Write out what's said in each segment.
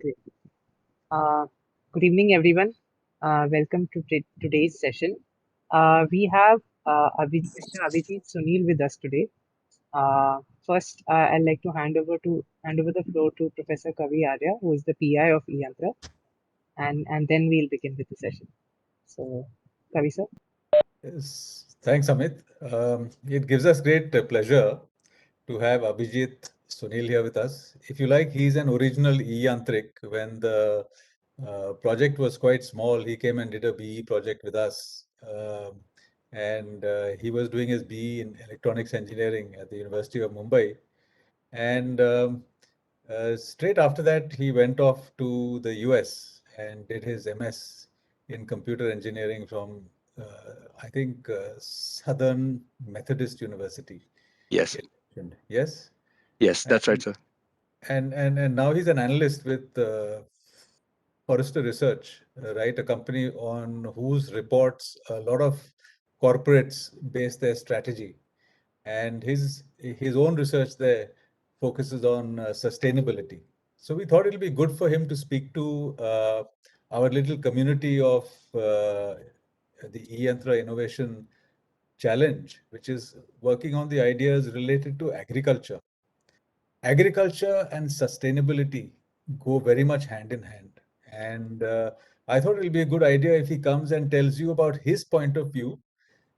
Great. Uh, Good evening, everyone. Welcome to today's session. We have Mr. Abhijit Sunil with us today. First, I'd like to hand over the floor to Professor Kavi Arya, who is the PI of eYantra, and then we'll begin with the session. So, Kavi sir. Yes, thanks, Amit. It gives us great pleasure to have Abhijit Sunil here with us. If you like, he's an original eYantrik. When the project was quite small, he came and did a BE project with us. And he was doing his BE in electronics engineering at the University of Mumbai. And straight after that, he went off to the US and did his MS in computer engineering from, I think, Southern Methodist University. Yes, Yes. yes, that's right, And, sir. and now he's an analyst with Forrester Research, right? A company on whose reports a lot of corporates base their strategy. And his own research there focuses on sustainability. So we thought it'll be good for him to speak to our little community of the eYantra Innovation Challenge, which is working on the ideas related to agriculture. Agriculture and sustainability go very much hand in hand. And I thought it'll be a good idea if he comes and tells you about his point of view,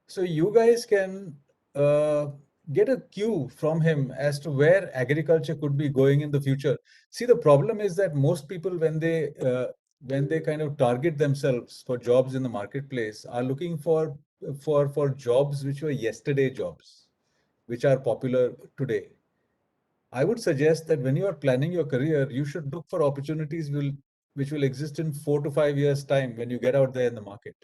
so you guys can get a cue from him as to where agriculture could be going in the future. See, the problem is that most people, when they kind of target themselves for jobs in the marketplace, are looking for jobs which were yesterday jobs, which are popular today. I would suggest that when you are planning your career, you should look for opportunities which will exist in 4 to 5 years' time when you get out there in the market.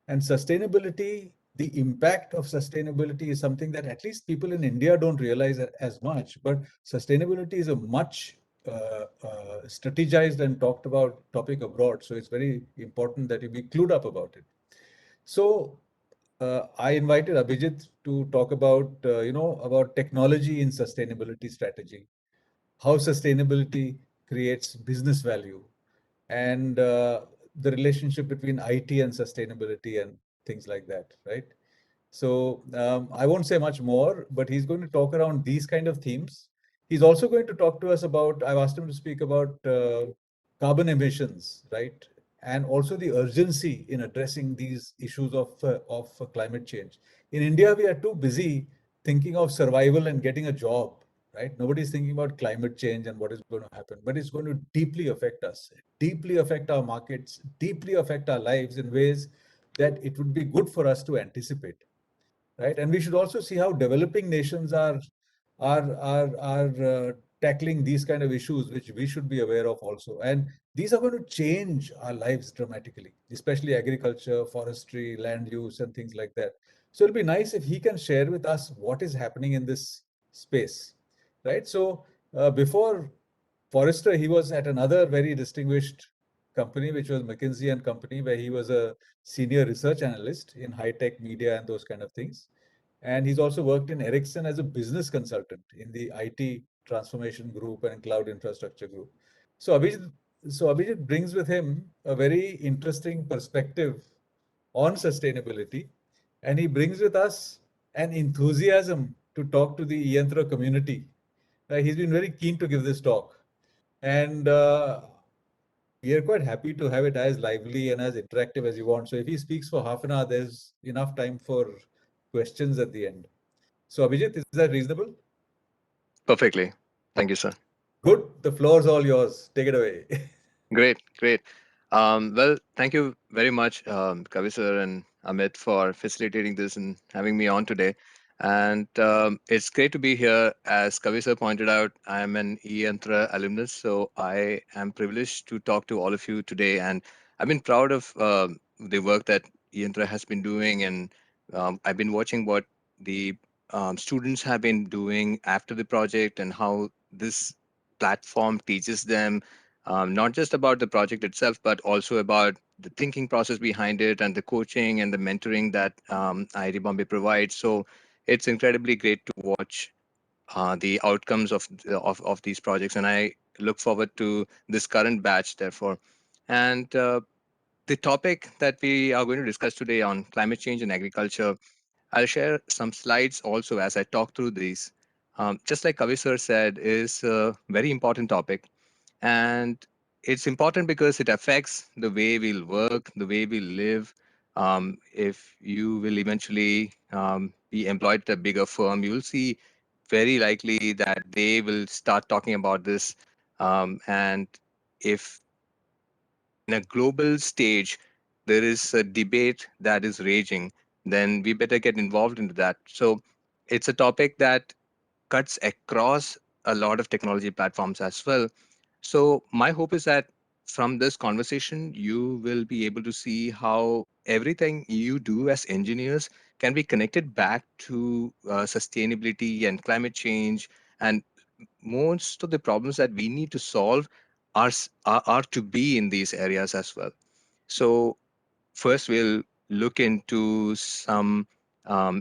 And sustainability, the impact of sustainability is something that at least people in India don't realize as much. But sustainability is a much strategized and talked about topic abroad. So it's very important that you be clued up about it. So I invited Abhijit to talk about, about technology in sustainability strategy, how sustainability creates business value, and the relationship between IT and sustainability and things like that, right? So I won't say much more, but he's going to talk around these kind of themes. He's also going to talk to us about, I've asked him to speak about carbon emissions, right? And also the urgency in addressing these issues of climate change. In India, we are too busy thinking of survival and getting a job, right? Nobody's thinking about climate change and what is going to happen, but it's going to deeply affect us, deeply affect our markets, deeply affect our lives in ways that it would be good for us to anticipate, right? And we should also see how developing nations are tackling these kind of issues, which we should be aware of also. And these are going to change our lives dramatically, especially agriculture, forestry, land use, and things like that. So it'll be nice if he can share with us what is happening in this space, right? So before Forrester, he was at another very distinguished company, which was McKinsey and Company, where he was a senior research analyst in high-tech media and those kind of things. And he's also worked in Ericsson as a business consultant in the IT transformation group and cloud infrastructure group. So Abhijit brings with him a very interesting perspective on sustainability, and he brings with us an enthusiasm to talk to the eYantra community. He's been very keen to give this talk, and we are quite happy to have it as lively and as interactive as you want. So if he speaks for half an hour, there's enough time for questions at the end. So Abhijit, is that reasonable? Perfectly. Thank you, sir. Good. The floor is all yours. Take it away. Great, great. Well, thank you very much, Kavi sir and Amit, for facilitating this and having me on today. And it's great to be here. As Kavi sir pointed out, I am an eYantra alumnus, so I am privileged to talk to all of you today. And I've been proud of the work that eYantra has been doing, and I've been watching what the students have been doing after the project and how this platform teaches them not just about the project itself, but also about the thinking process behind it and the coaching and the mentoring that IIT Bombay provides. So it's incredibly great to watch the outcomes of these projects. And I look forward to this current batch, therefore. And the topic that we are going to discuss today on climate change and agriculture, I'll share some slides also as I talk through these. Just like Kavi sir said, is a very important topic. And it's important because it affects the way we'll work, the way we live. If you will eventually be employed at a bigger firm, you'll see very likely that they will start talking about this. And if in a global stage there is a debate that is raging, then we better get involved into that. So it's a topic that cuts across a lot of technology platforms as well. So my hope is that from this conversation, you will be able to see how everything you do as engineers can be connected back to sustainability and climate change. And most of the problems that we need to solve are to be in these areas as well. So first, we'll look into some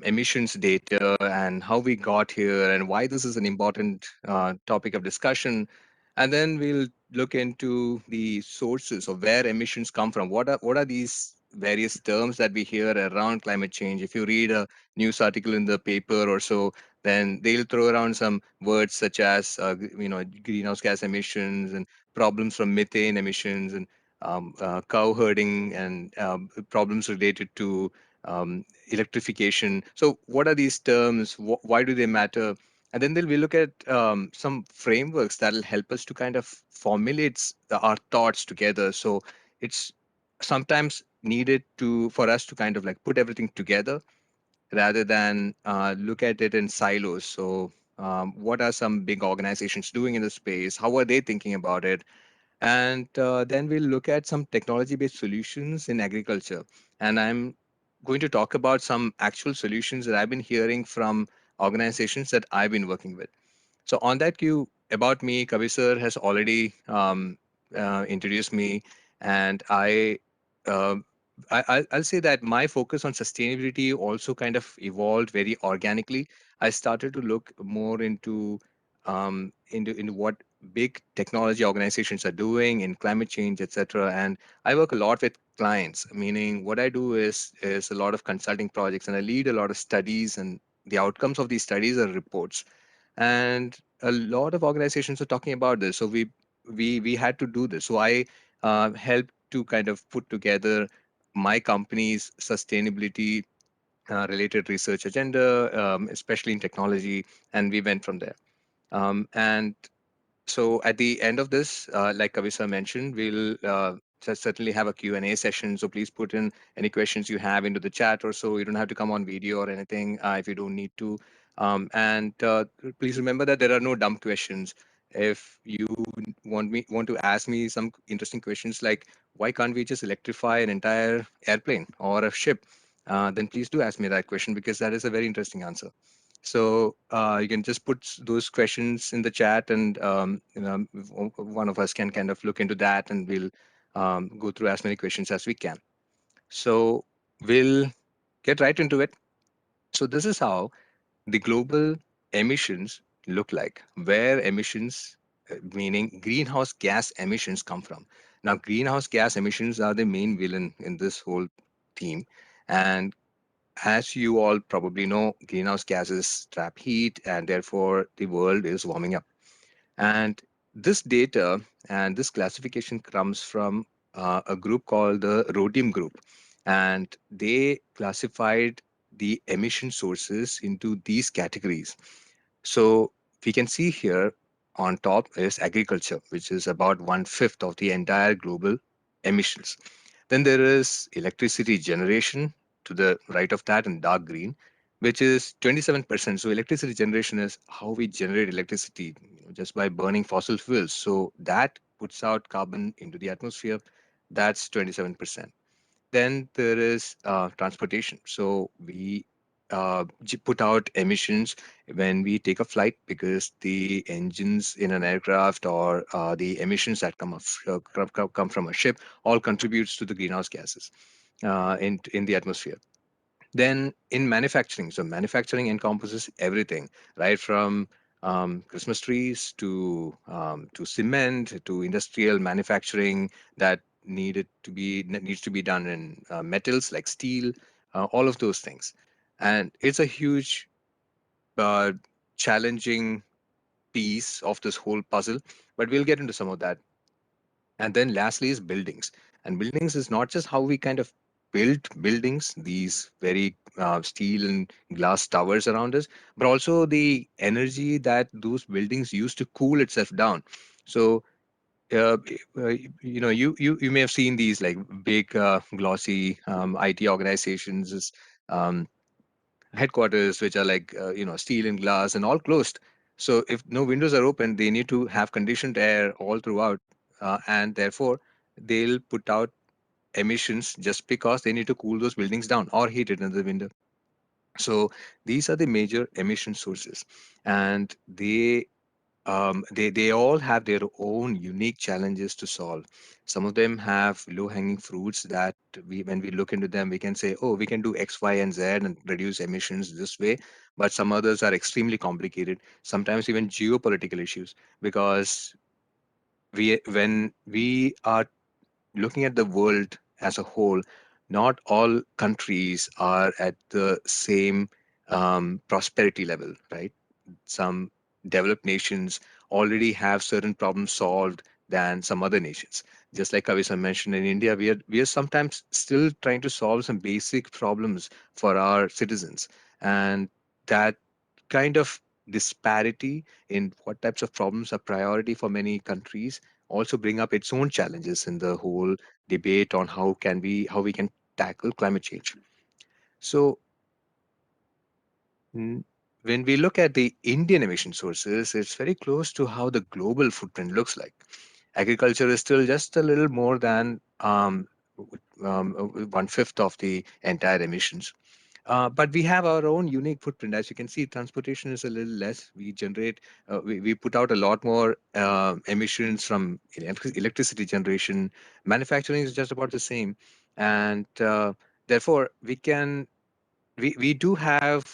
emissions data and how we got here and why this is an important topic of discussion. And then we'll look into the sources of where emissions come from. What are these various terms that we hear around climate change? If you read a news article in the paper or so, then they'll throw around some words such as greenhouse gas emissions and problems from methane emissions and cow herding and problems related to electrification. So, what are these terms? Why do they matter? And then we look at some frameworks that will help us to kind of formulate our thoughts together. So, it's sometimes needed to for us to kind of like put everything together rather than look at it in silos. So, what are some big organizations doing in the space? How are they thinking about it? And then we'll look at some technology-based solutions in agriculture. And I'm going to talk about some actual solutions that I've been hearing from organizations that I've been working with. So on that cue, about me, Kavi sir has already introduced me, and uh, I'll say that my focus on sustainability also kind of evolved very organically. I started to look more into what big technology organizations are doing in climate change, etc. And I work a lot with clients, meaning what I do is a lot of consulting projects, and I lead a lot of studies, and the outcomes of these studies are reports. And a lot of organizations are talking about this, so we had to do this. So I helped to kind of put together my company's sustainability related research agenda, especially in technology, and we went from there. And so at the end of this, like Kavisa mentioned, we'll certainly have a Q&A session. So please put in any questions you have into the chat or so. You don't have to come on video or anything if you don't need to. And please remember that there are no dumb questions. If you want to ask me some interesting questions like why can't we just electrify an entire airplane or a ship, then please do ask me that question because that is a very interesting answer. So you can just put those questions in the chat, and one of us can kind of look into that, and we'll go through as many questions as we can. So we'll get right into it. So this is how the global emissions look like, where emissions, meaning greenhouse gas emissions, come from. Now, greenhouse gas emissions are the main villain in this whole theme, and as you all probably know, greenhouse gases trap heat and therefore the world is warming up. And this data and this classification comes from a group called the Rhodium Group. And they classified the emission sources into these categories. So we can see here on top is agriculture, which is about 1/5 of the entire global emissions. Then there is electricity generation to the right of that in dark green, which is 27%. So electricity generation is how we generate electricity, just by burning fossil fuels. So that puts out carbon into the atmosphere. That's 27%. Then there is transportation. So we put out emissions when we take a flight because the engines in an aircraft or the emissions that come from a ship all contributes to the greenhouse gases in the atmosphere. Then in manufacturing, so manufacturing encompasses everything, right from Christmas trees to cement to industrial manufacturing that needs to be done in metals like steel, all of those things, and it's a huge uh, challenging piece of this whole puzzle. But we'll get into some of that. And then lastly is buildings. And buildings is not just how we kind of build buildings, these very steel and glass towers around us, but also the energy that those buildings use to cool itself down. So, uh, you may have seen these like big, glossy IT organizations, um, headquarters, which are like, steel and glass and all closed. So if no windows are open, they need to have conditioned air all throughout, and therefore they'll put out emissions just because they need to cool those buildings down or heat it in the winter. So these are the major emission sources, and they all have their own unique challenges to solve. Some of them have low-hanging fruits that when we look into them, we can say, oh, we can do X, Y, and Z and reduce emissions this way. But some others are extremely complicated, sometimes even geopolitical issues, because when we are looking at the world as a whole, not all countries are at the same prosperity level, right? Some developed nations already have certain problems solved than some other nations. Just like Kavisa mentioned, in India, we are sometimes still trying to solve some basic problems for our citizens, and that kind of disparity in what types of problems are priority for many countries also bring up its own challenges in the whole debate on how we can tackle climate change. So Mm, when we look at the Indian emission sources, it's very close to how the global footprint looks like. Agriculture is still just a little more than 1/5 of the entire emissions. But we have our own unique footprint. As you can see, transportation is a little less. We put out a lot more emissions from electricity generation. Manufacturing is just about the same. And therefore, we do have,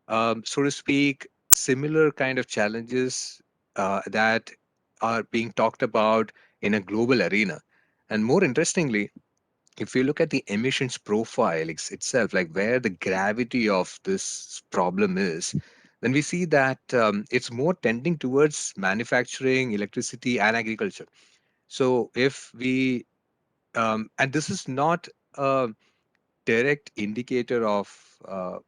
so to speak, similar kind of challenges that are being talked about in a global arena. And more interestingly, if you look at the emissions profile itself, like where the gravity of this problem is, then we see that it's more tending towards manufacturing, electricity, and agriculture. So if we, and this is not a direct indicator of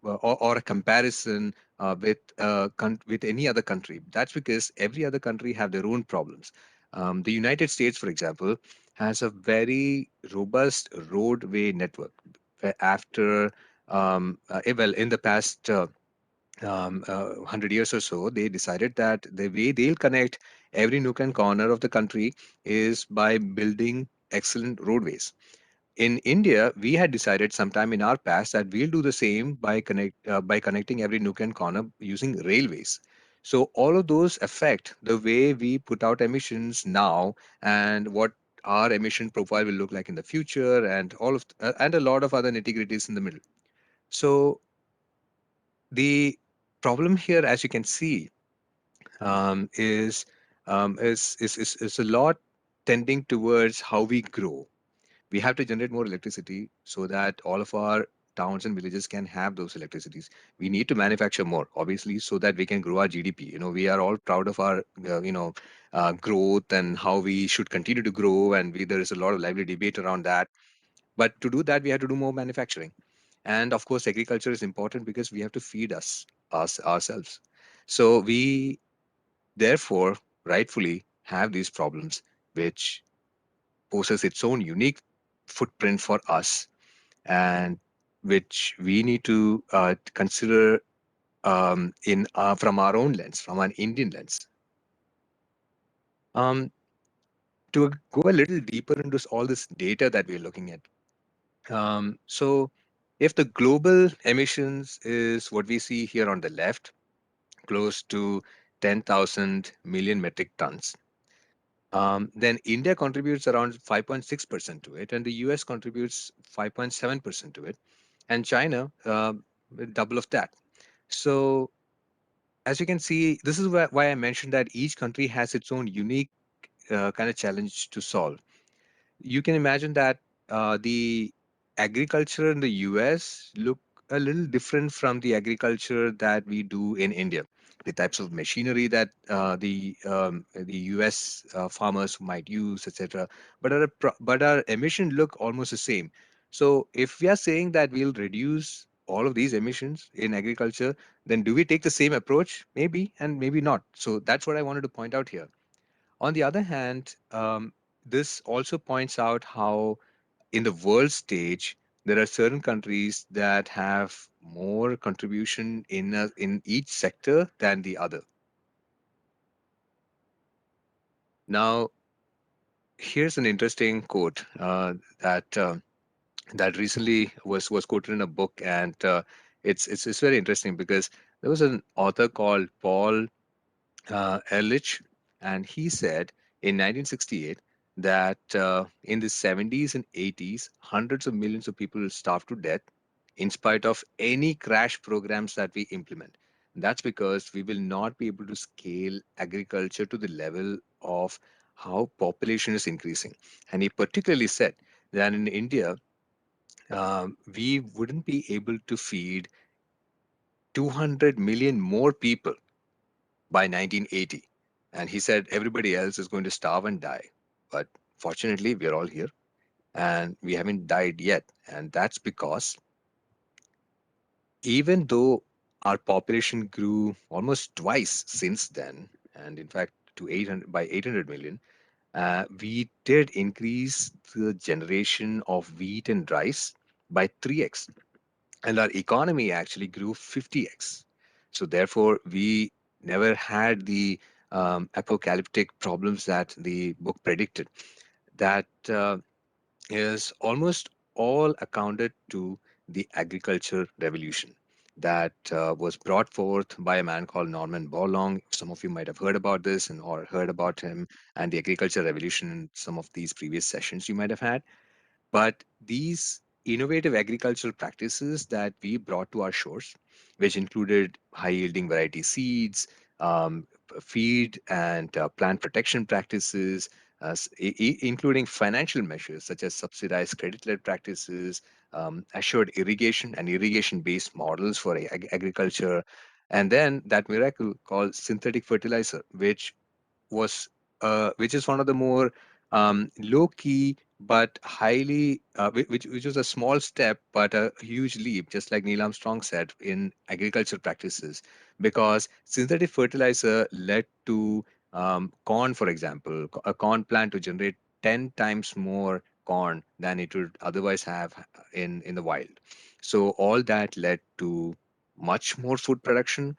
or a comparison with any other country. That's because every other country have their own problems. The United States, for example, has a very robust roadway network. After well, in the past 100 years or so, they decided that the way they'll connect every nook and corner of the country is by building excellent roadways. In India, we had decided sometime in our past that we'll do the same by connecting every nook and corner using railways. So all of those affect the way we put out emissions now and what our emission profile will look like in the future, and and a lot of other nitty-gritties in the middle. So the problem here, as you can see, is a lot tending towards how we grow. We have to generate more electricity so that all of our towns and villages can have those electricities. We need to manufacture more, obviously, so that we can grow our GDP. We are all proud of our growth and how we should continue to grow, and there is a lot of lively debate around that. But to do that, we have to do more manufacturing. And of course, agriculture is important because we have to feed ourselves. So we therefore rightfully have these problems, which poses its own unique footprint for us, and which we need to consider in from our own lens, from an Indian lens. Um, to go a little deeper into all this data that we're looking at. So if the global emissions is what we see here on the left, close to 10,000 million metric tons, then India contributes around 5.6% to it, and the US contributes 5.7% to it, and China double of that. So as you can see, this is why I mentioned that each country has its own unique kind of challenge to solve. You can imagine that the agriculture in the US look a little different from the agriculture that we do in India. The types of machinery that the US farmers might use, etc. But our emission look almost the same. So if we are saying that we'll reduce all of these emissions in agriculture, then do we take the same approach? Maybe and maybe not. So that's what I wanted to point out here. On the other hand, this also points out how, in the world stage, there are certain countries that have more contribution in each sector than the other. Now, here's an interesting quote that recently was quoted in a book, and it's very interesting because there was an author called Paul Ehrlich, and he said in 1968 that in the 70s and 80s, hundreds of millions of people will starve to death in spite of any crash programs that we implement. That's because we will not be able to scale agriculture to the level of how population is increasing. And he particularly said that in India, we wouldn't be able to feed 200 million more people by 1980. And he said everybody else is going to starve and die. But fortunately, we're all here and we haven't died yet. And that's because even though our population grew almost twice since then, and in fact to 800 by 800 million, we did increase the generation of wheat and rice by 3x, and our economy actually grew 50x. So therefore, we never had the apocalyptic problems that the book predicted. That is almost all accounted to the agriculture revolution that was brought forth by a man called Norman Borlaug. Some of you might have heard about this and or heard about him and the agriculture revolution in some of these previous sessions you might have had. But these innovative agricultural practices that we brought to our shores, which included high yielding variety seeds, feed and plant protection practices, including financial measures such as subsidized credit led practices, assured irrigation and irrigation based models for agriculture, and then that miracle called synthetic fertilizer, which is one of the more low key but highly which was a small step but a huge leap, just like Neil Armstrong said, in agriculture practices, because synthetic fertilizer led to corn, for example, a corn plant to generate 10 times more corn than it would otherwise have in the wild. So all that led to much more food production,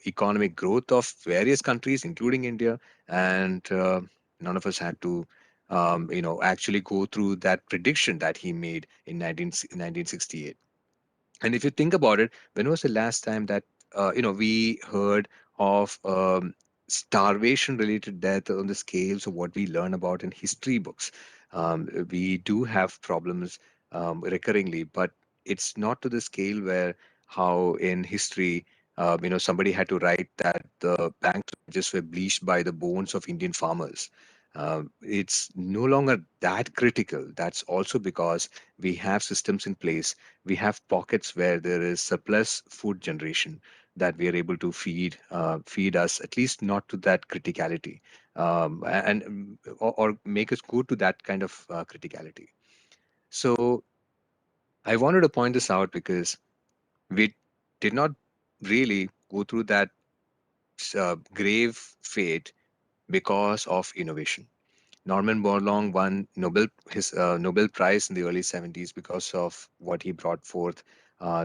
economic growth of various countries including India, and none of us had to actually go through that prediction that he made in 1968. And if you think about it, when was the last time that we heard of starvation related death on the scales of what we learn about in history books? We do have problems recurringly, but it's not to the scale where how in history somebody had to write that the banks just were bleached by the bones of Indian farmers. It's no longer that critical. That's also because we have systems in place. We have pockets where there is surplus food generation that we are able to feed us, at least not to that criticality, or make us go to that kind of criticality. So I wanted to point this out because we did not really go through that grave fate because of innovation. Norman Borlaug won his Nobel Prize in the early 70s because of what he brought forth,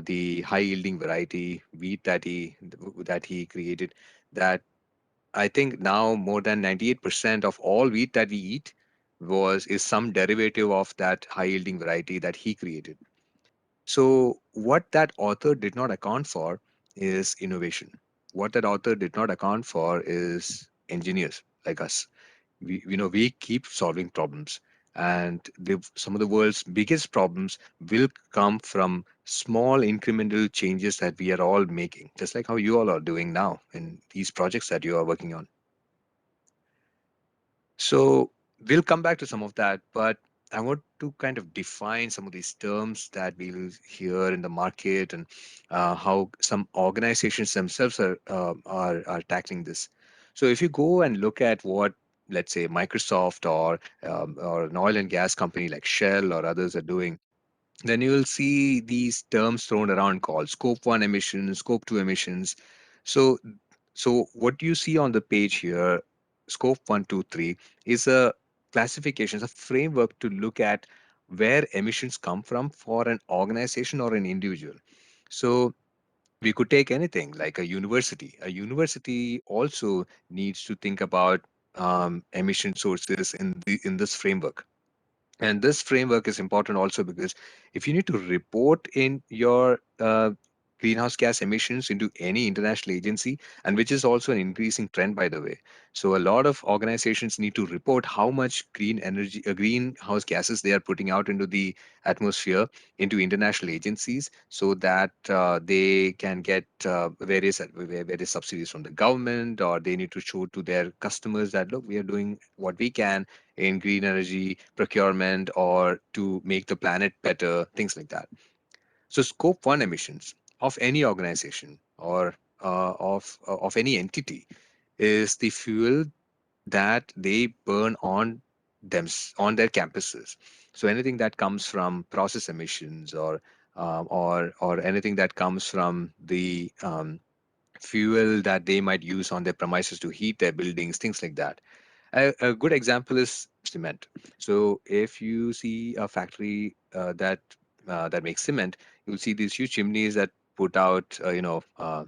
the high yielding variety wheat that he created. That I think now more than 98% of all wheat that we eat is some derivative of that high yielding variety that he created. So what that author did not account for is innovation. What that author did not account for is engineers like us. We keep solving problems, and some of the world's biggest problems will come from small incremental changes that we are all making, just like how you all are doing now in these projects that you are working on. So we'll come back to some of that, but I want to kind of define some of these terms that we'll hear in the market, and how some organizations themselves are tackling this. So if you go and look at what, let's say, Microsoft or an oil and gas company like Shell or others are doing, then you will see these terms thrown around called scope 1 emissions, scope 2 emissions. So what you see on the page here, scope 1, 2, 3, is a classification, is a framework to look at where emissions come from for an organization or an individual. So we could take anything like a university. A university also needs to think about emission sources in this framework. And this framework is important also because if you need to report in your greenhouse gas emissions into any international agency, and which is also an increasing trend, by the way. So a lot of organizations need to report how much green energy, greenhouse gases they are putting out into the atmosphere, into international agencies, so that they can get various subsidies from the government, or they need to show to their customers that, look, we are doing what we can in green energy procurement or to make the planet better, things like that. So, scope 1 emissions of any organization or of any entity is the fuel that they burn on their campuses. So anything that comes from process emissions, or anything that comes from the fuel that they might use on their premises to heat their buildings, things like that. A good example is cement. So if you see a factory that makes cement, you'll see these huge chimneys that put out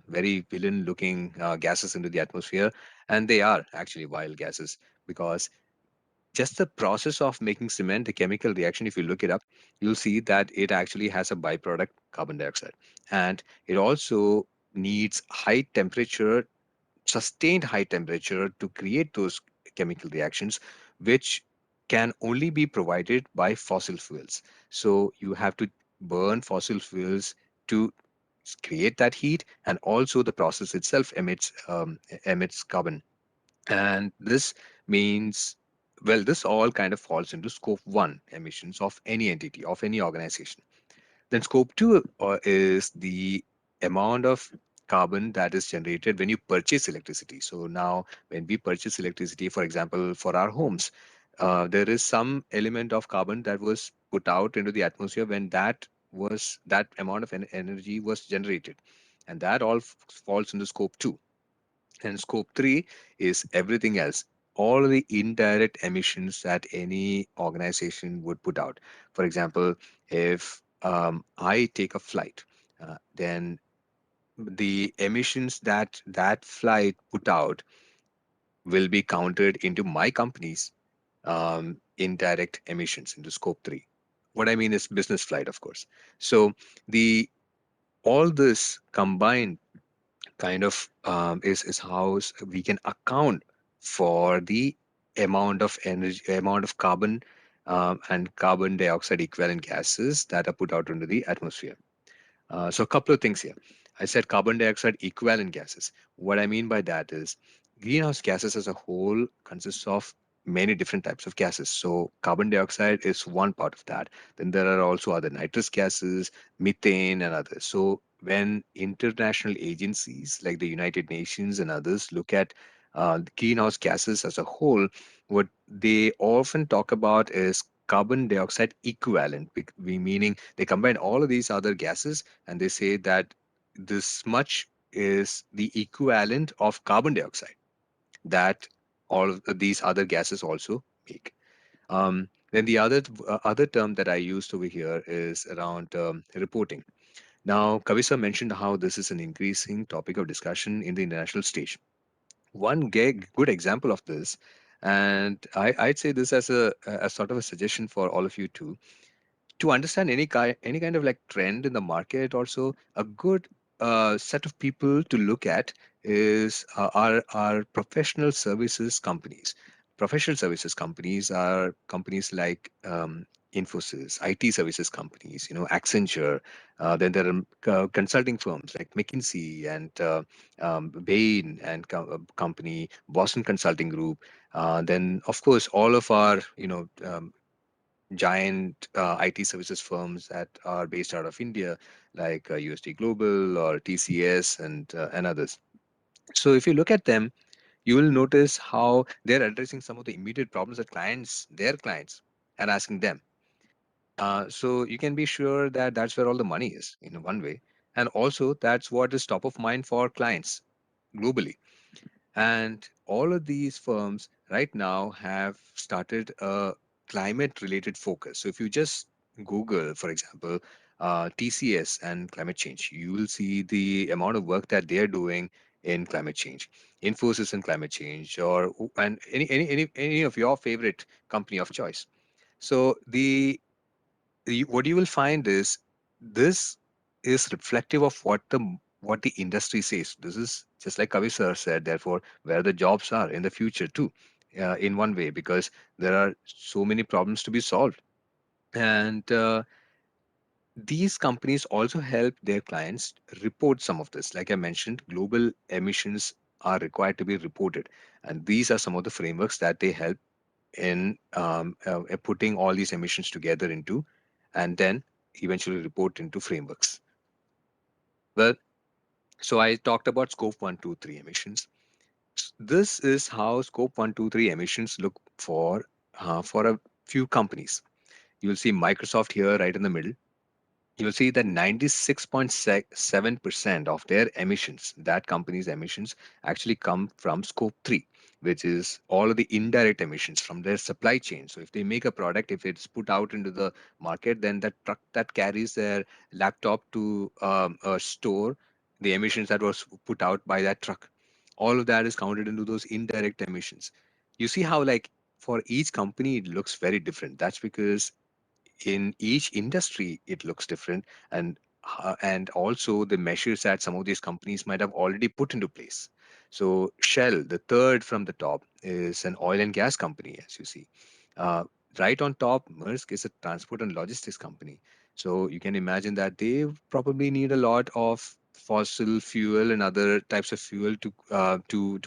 very villain-looking gases into the atmosphere, and they are actually wild gases, because just the process of making cement, the chemical reaction, if you look it up, you'll see that it actually has a byproduct, carbon dioxide, and it also needs high temperature, sustained high temperature to create those chemical reactions, which can only be provided by fossil fuels. So you have to burn fossil fuels to create that heat, and also the process itself emits carbon. And this means, well, this all kind of falls into scope 1 emissions of any entity, of any organization. Then scope 2 is the amount of carbon that is generated when you purchase electricity. So now, when we purchase electricity, for example, for our homes, there is some element of carbon that was put out into the atmosphere when that amount of energy was generated, and that all falls into scope 2. And scope 3 is everything else, all the indirect emissions that any organization would put out. For example, if I take a flight, then the emissions that that flight put out will be counted into my company's indirect emissions, into scope 3. What I mean is business flight, of course. So the all this combined kind of is how we can account for the amount of energy, amount of carbon and carbon dioxide equivalent gases that are put out into the atmosphere. So a couple of things here. I said carbon dioxide equivalent gases. What I mean by that is greenhouse gases as a whole consists of many different types of gases. So carbon dioxide is one part of that. Then there are also other nitrous gases, methane, and others. So when international agencies like the United Nations and others look at the greenhouse gases as a whole, what they often talk about is carbon dioxide equivalent, meaning they combine all of these other gases, and they say that this much is the equivalent of carbon dioxide that all of these other gases also make. Then the other term that I used over here is around reporting. Now, Kavisa mentioned how this is an increasing topic of discussion in the international stage. One good example of this, and I'd say this as sort of a suggestion for all of you too, to understand any kind of like trend in the market. Also, a good set of people to look at is our professional services companies. Professional services companies are companies like Infosys, IT services companies, Accenture. Then there are consulting firms like McKinsey and Bain and company, Boston Consulting Group. Then, of course, all of our, giant IT services firms that are based out of India, like USD Global or TCS and others. So if you look at them, you will notice how they're addressing some of the immediate problems that their clients, are asking them. So you can be sure that that's where all the money is in one way, and also that's what is top of mind for clients globally. And all of these firms right now have started a climate related focus. So if you just Google, for example, TCS and climate change, you will see the amount of work that they're doing in climate change, Infosys in climate change, or and any of your favorite company of choice. So what you will find is this is reflective of what the industry says. This is just like Kavi sir said, therefore, where the jobs are in the future too, in one way, because there are so many problems to be solved. And these companies also help their clients report some of this. Like I mentioned, global emissions are required to be reported. And these are some of the frameworks that they help in putting all these emissions together into, and then eventually report into frameworks. Well, so I talked about scope 1, 2, 3 emissions. This is how scope 1, 2, 3 emissions look for a few companies. You will see Microsoft here right in the middle. You'll see that 96.7% of their emissions, that company's emissions, actually come from scope 3, which is all of the indirect emissions from their supply chain. So if they make a product, if it's put out into the market, then that truck that carries their laptop to a store, the emissions that was put out by that truck, all of that is counted into those indirect emissions. You see how, like, for each company, it looks very different. That's because in each industry it looks different, and also the measures that some of these companies might have already put into place. So Shell, the third from the top, is an oil and gas company, as you see. uh, right on top, Maersk is a transport and logistics company. So you can imagine that they probably need a lot of fossil fuel and other types of fuel to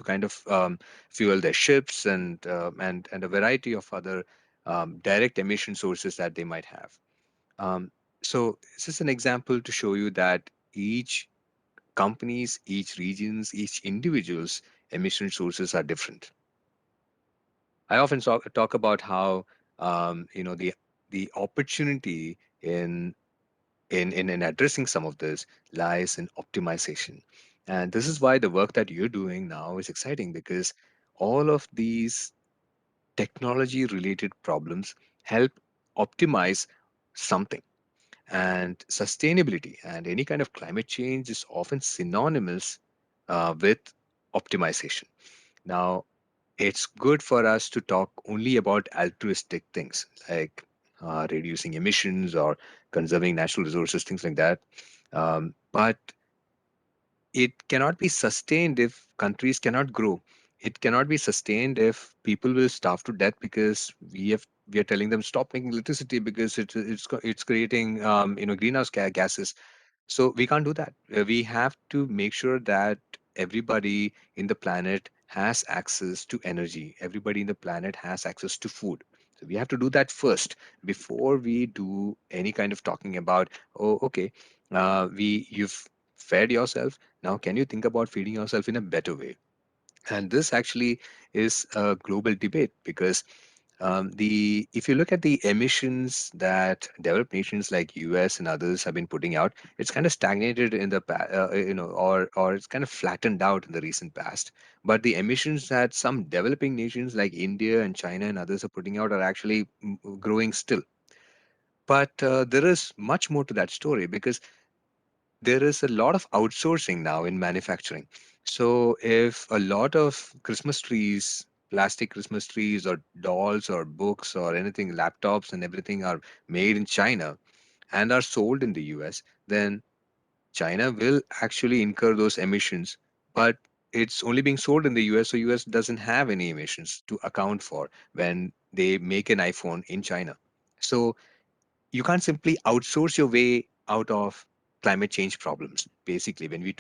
kind of fuel their ships, and a variety of other direct emission sources that they might have. Um, so this is an example to show you that each companies, each regions, each individual's emission sources are different. I often talk about how the opportunity in addressing some of this lies in optimization. And this is why the work that you're doing now is exciting, because all of these technology related problems help optimize something. And sustainability and any kind of climate change is often synonymous with optimization. Now, it's good for us to talk only about altruistic things like reducing emissions or conserving natural resources, things like that. But it cannot be sustained if countries cannot grow. It cannot be sustained if people will starve to death because we are telling them stop making electricity because it's creating greenhouse gases. So we can't do that. We have to make sure that everybody in the planet has access to energy. Everybody in the planet has access to food. So we have to do that first before we do any kind of talking about, oh, okay, you've fed yourself. Now, can you think about feeding yourself in a better way? And this actually is a global debate because the if you look at the emissions that developed nations like US and others have been putting out, it's kind of stagnated in the or it's kind of flattened out in the recent past. But the emissions that some developing nations like India and China and others are putting out are actually growing still. But there is much more to that story because there is a lot of outsourcing now in manufacturing. So if a lot of Christmas trees, plastic Christmas trees, or dolls, or books, or anything, laptops, and everything are made in China and are sold in the US, then China will actually incur those emissions. But it's only being sold in the US, so US doesn't have any emissions to account for when they make an iPhone in China. So you can't simply outsource your way out of climate change problems. Basically, when you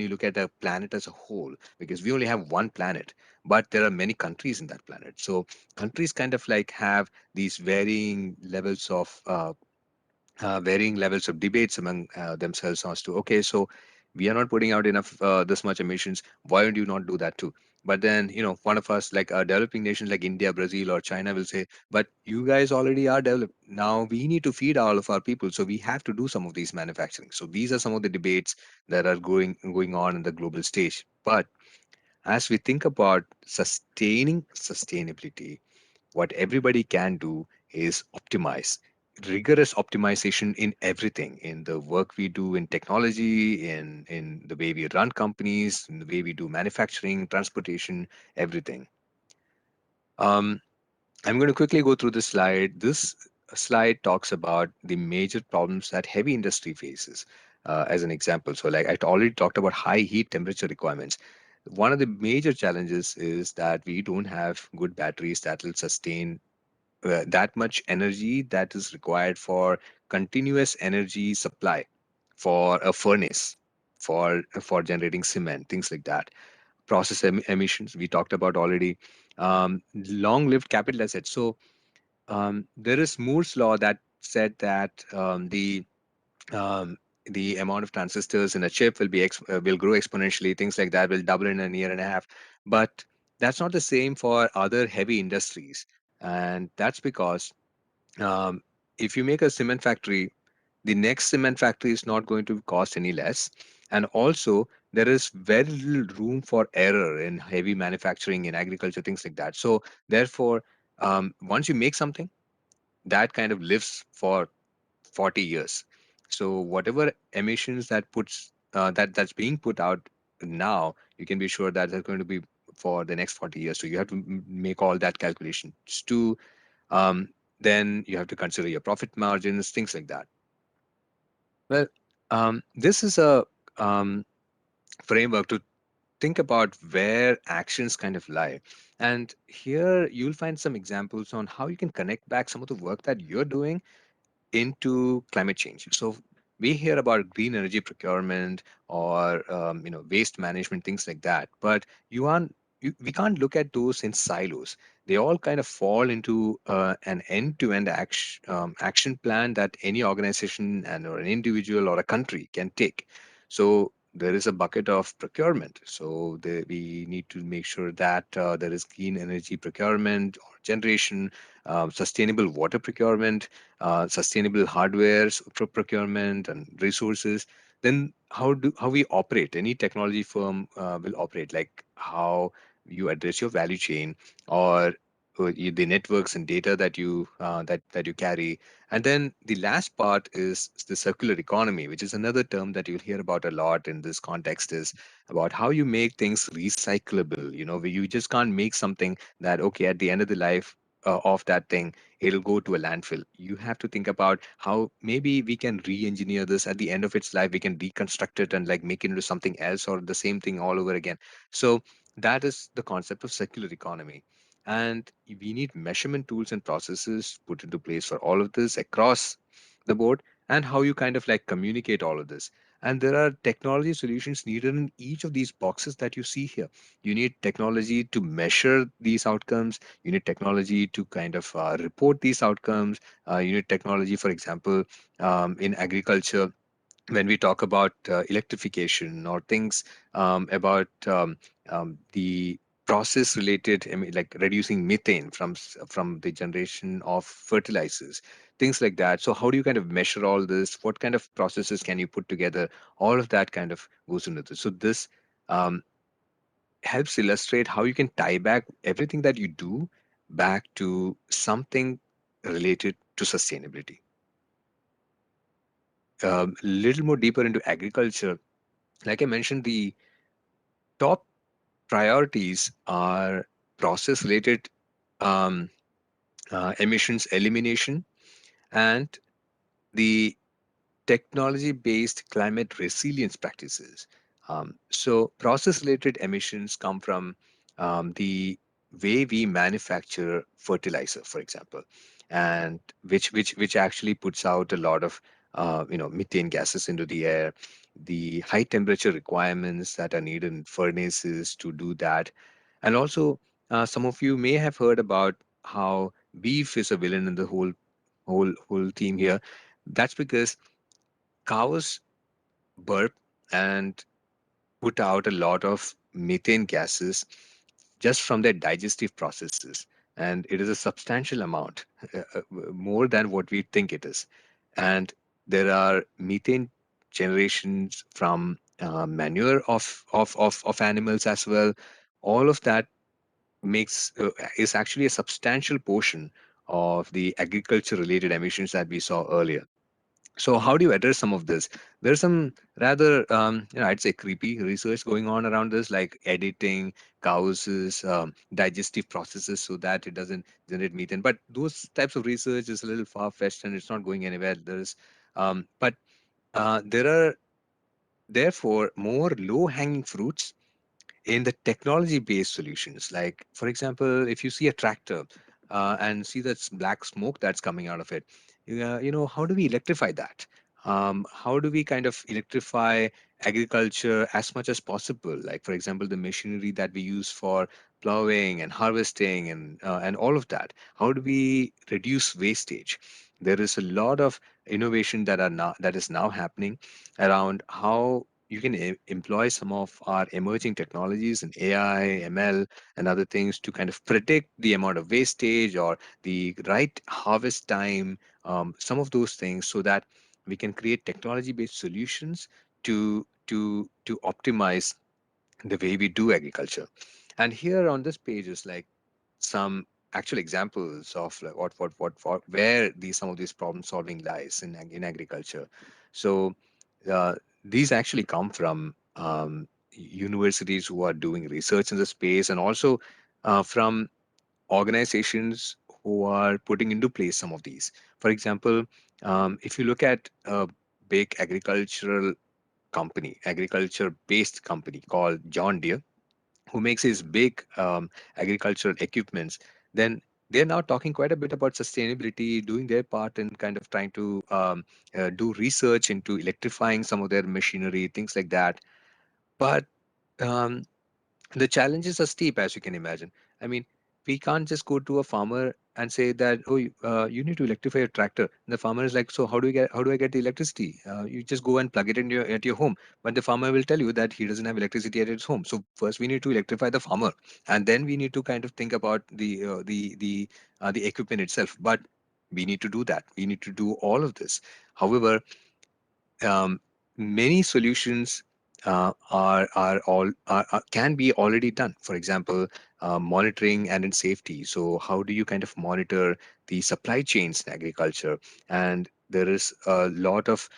look at the planet as a whole, because we only have one planet, but there are many countries in that planet. So countries kind of like have these varying levels of debates among themselves as to, okay, so we are not putting out enough this much emissions, why don't you not do that too? But then, one of us, like developing nations like India, Brazil, or China, will say, but you guys already are developed, now we need to feed all of our people, so we have to do some of these manufacturing. So these are some of the debates that are going on in the global stage. But as we think about sustaining sustainability, what everybody can do is optimize. Rigorous optimization in everything, in the work we do in technology, in the way we run companies, in the way we do manufacturing, transportation, everything. Um, I'm going to quickly go through this slide. This slide talks about the major problems that heavy industry faces, as an example. So, like I already talked about high heat temperature requirements. One of the major challenges is that we don't have good batteries that will sustain that much energy that is required for continuous energy supply for a furnace, for generating cement, things like that. Process emissions we talked about already. Long-lived capital assets. So there is Moore's law that said that um, the amount of transistors in a chip will grow exponentially. Things like that will double in a year and a half. But that's not the same for other heavy industries, and that's because um, if you make a cement factory, the next cement factory is not going to cost any less. And also, there is very little room for error in heavy manufacturing, in agriculture, things like that. So, therefore, once you make something, that kind of lives for 40 years. So, whatever emissions that's being put out now, you can be sure that they're going to be for the next 40 years. So, you have to make all that calculation to um, then you have to consider your profit margins, things like that. Well, this is a um, framework to think about where actions kind of lie. And here you'll find some examples on how you can connect back some of the work that you're doing into climate change. So we hear about green energy procurement or waste management, things like that. But we can't look at those in silos. They all kind of fall into an end-to-end action plan that any organization and or an individual or a country can take. So there is a bucket of procurement. So we need to make sure that there is clean energy procurement or generation, sustainable water procurement, sustainable hardware procurement and resources. Then how we operate? Any technology firm will operate, like how you address your value chain, or the networks and data that you carry. And then the last part is the circular economy, which is another term that you'll hear about a lot in this context, is about how you make things recyclable. Where you just can't make something that, okay, at the end of the life of that thing, it'll go to a landfill. You have to think about how maybe we can re-engineer this at the end of its life. We can reconstruct it and like make it into something else or the same thing all over again. So that is the concept of circular economy. And we need measurement tools and processes put into place for all of this across the board, and how you kind of like communicate all of this. And there are technology solutions needed in each of these boxes that you see here. You need technology to measure these outcomes. You need technology to kind of report these outcomes. You need technology, for example, in agriculture, when we talk about electrification or things about the process related, I mean, like reducing methane from the generation of fertilizers, things like that. So how do you kind of measure all this? What kind of processes can you put together? All of that kind of goes into this. So this um, helps illustrate how you can tie back everything that you do back to something related to sustainability. A little more deeper into agriculture, like I mentioned, the top priorities are process related um, emissions elimination and the technology based climate resilience practices. So, process related emissions come from the way we manufacture fertilizer, for example, and which actually puts out a lot of methane gases into the air, the high temperature requirements that are needed in furnaces to do that. And also, some of you may have heard about how beef is a villain in the whole theme here. That's because cows burp and put out a lot of methane gases just from their digestive processes. And it is a substantial amount, more than what we think it is. And there are methane generations from manure of animals as well. All of that makes is actually a substantial portion of the agriculture related emissions that we saw earlier. So how do you address some of this? There's some rather, I'd say creepy research going on around this, like editing cows' digestive processes so that it doesn't generate methane. But those types of research is a little far-fetched and it's not going anywhere. But there are therefore more low-hanging fruits in the technology based solutions. Like, for example, if you see a tractor and see that black smoke that's coming out of it, how do we electrify that? How do we kind of electrify agriculture as much as possible? Like, for example, the machinery that we use for plowing and harvesting and all of that. How do we reduce wastage? There is a lot of innovation that is now happening around how you can employ some of our emerging technologies in AI, ML, and other things to kind of predict the amount of wastage or the right harvest time, some of those things, so that we can create technology-based solutions to optimize the way we do agriculture. And here on this page is like some actual examples of like what where these some of these problem solving lies in agriculture. So these actually come from universities who are doing research in the space, and also from organizations who are putting into place some of these. For example, if you look at a big agriculture based company called John Deere, who makes these big agricultural equipments, then they're now talking quite a bit about sustainability, doing their part in kind of trying to do research into electrifying some of their machinery, things like that. But um, the challenges are steep, as you can imagine. I mean, we can't just go to a farmer and say that, oh, you need to electrify your tractor. And the farmer is like, so how do I get the electricity? You just go and plug it in at your home. But the farmer will tell you that he doesn't have electricity at his home. So first we need to electrify the farmer, and then we need to kind of think about the equipment itself. But we need to do that. We need to do all of this. However, um, many solutions can be already done. For example, monitoring and in safety. So how do you kind of monitor the supply chains in agriculture? And there is a lot of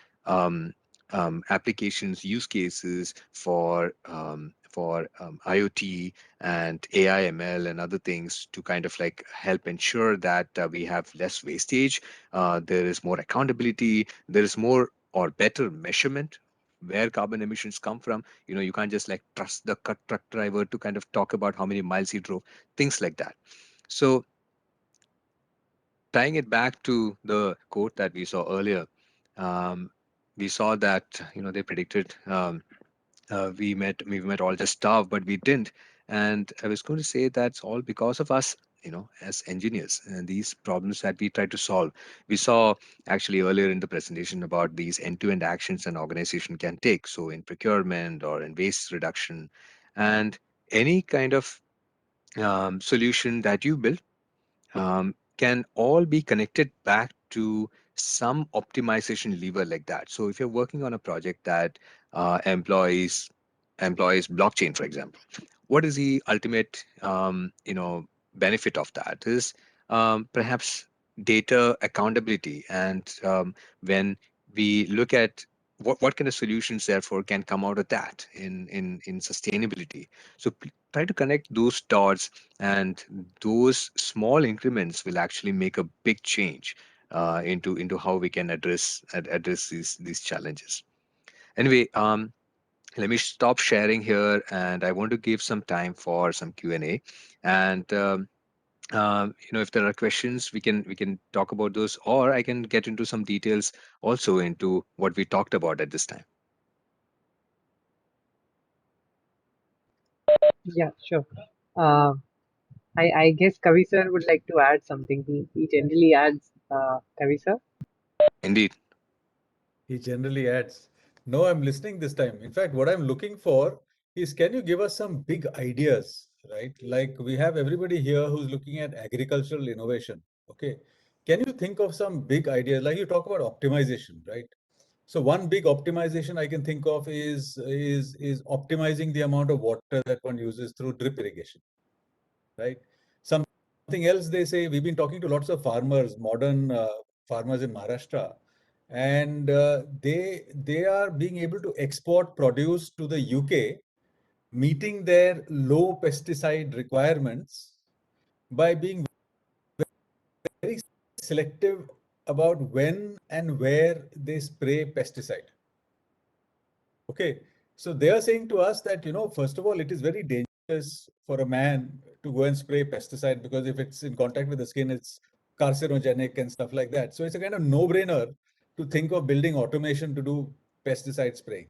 applications, use cases for IoT and AI, ML, and other things to kind of like help ensure that we have less wastage. There is more accountability. There is more or better measurement where carbon emissions come from. You can't just like trust the truck driver to kind of talk about how many miles he drove, things like that. So tying it back to the quote that we saw earlier, um, we saw that they predicted we might all just starve, but we didn't. And I was going to say that's all because of us, as engineers, and these problems that we try to solve. We saw actually earlier in the presentation about these end-to-end actions an organization can take. So in procurement or in waste reduction, and any kind of solution that you build can all be connected back to some optimization lever like that. So if you're working on a project that employs blockchain, for example, what is the ultimate benefit of that is perhaps data accountability. And when we look at what kind of solutions therefore can come out of that in sustainability. So try to connect those dots, and those small increments will actually make a big change into how we can address these challenges. Anyway, let me stop sharing here, and I want to give some time for some Q&A. And if there are questions, we can talk about those, or I can get into some details also into what we talked about at this time. Yeah, sure. Uh, I guess Kavi sir would like to add something. He generally adds, Kavi sir. Indeed. He generally adds, no, I'm listening this time. In fact, what I'm looking for is, can you give us some big ideas, right? Like we have everybody here who's looking at agricultural innovation. Okay. Can you think of some big ideas? Like you talk about optimization, right? So one big optimization I can think of is optimizing the amount of water that one uses through drip irrigation, right? Something else they say, we've been talking to lots of farmers, modern farmers in Maharashtra, and they are being able to export produce to the UK, meeting their low pesticide requirements by being very selective about when and where they spray pesticide. Okay, so they are saying to us that, first of all, it is very dangerous for a man to go and spray pesticide, because if it's in contact with the skin, it's carcinogenic and stuff like that. So it's a kind of no-brainer to think of building automation to do pesticide spraying.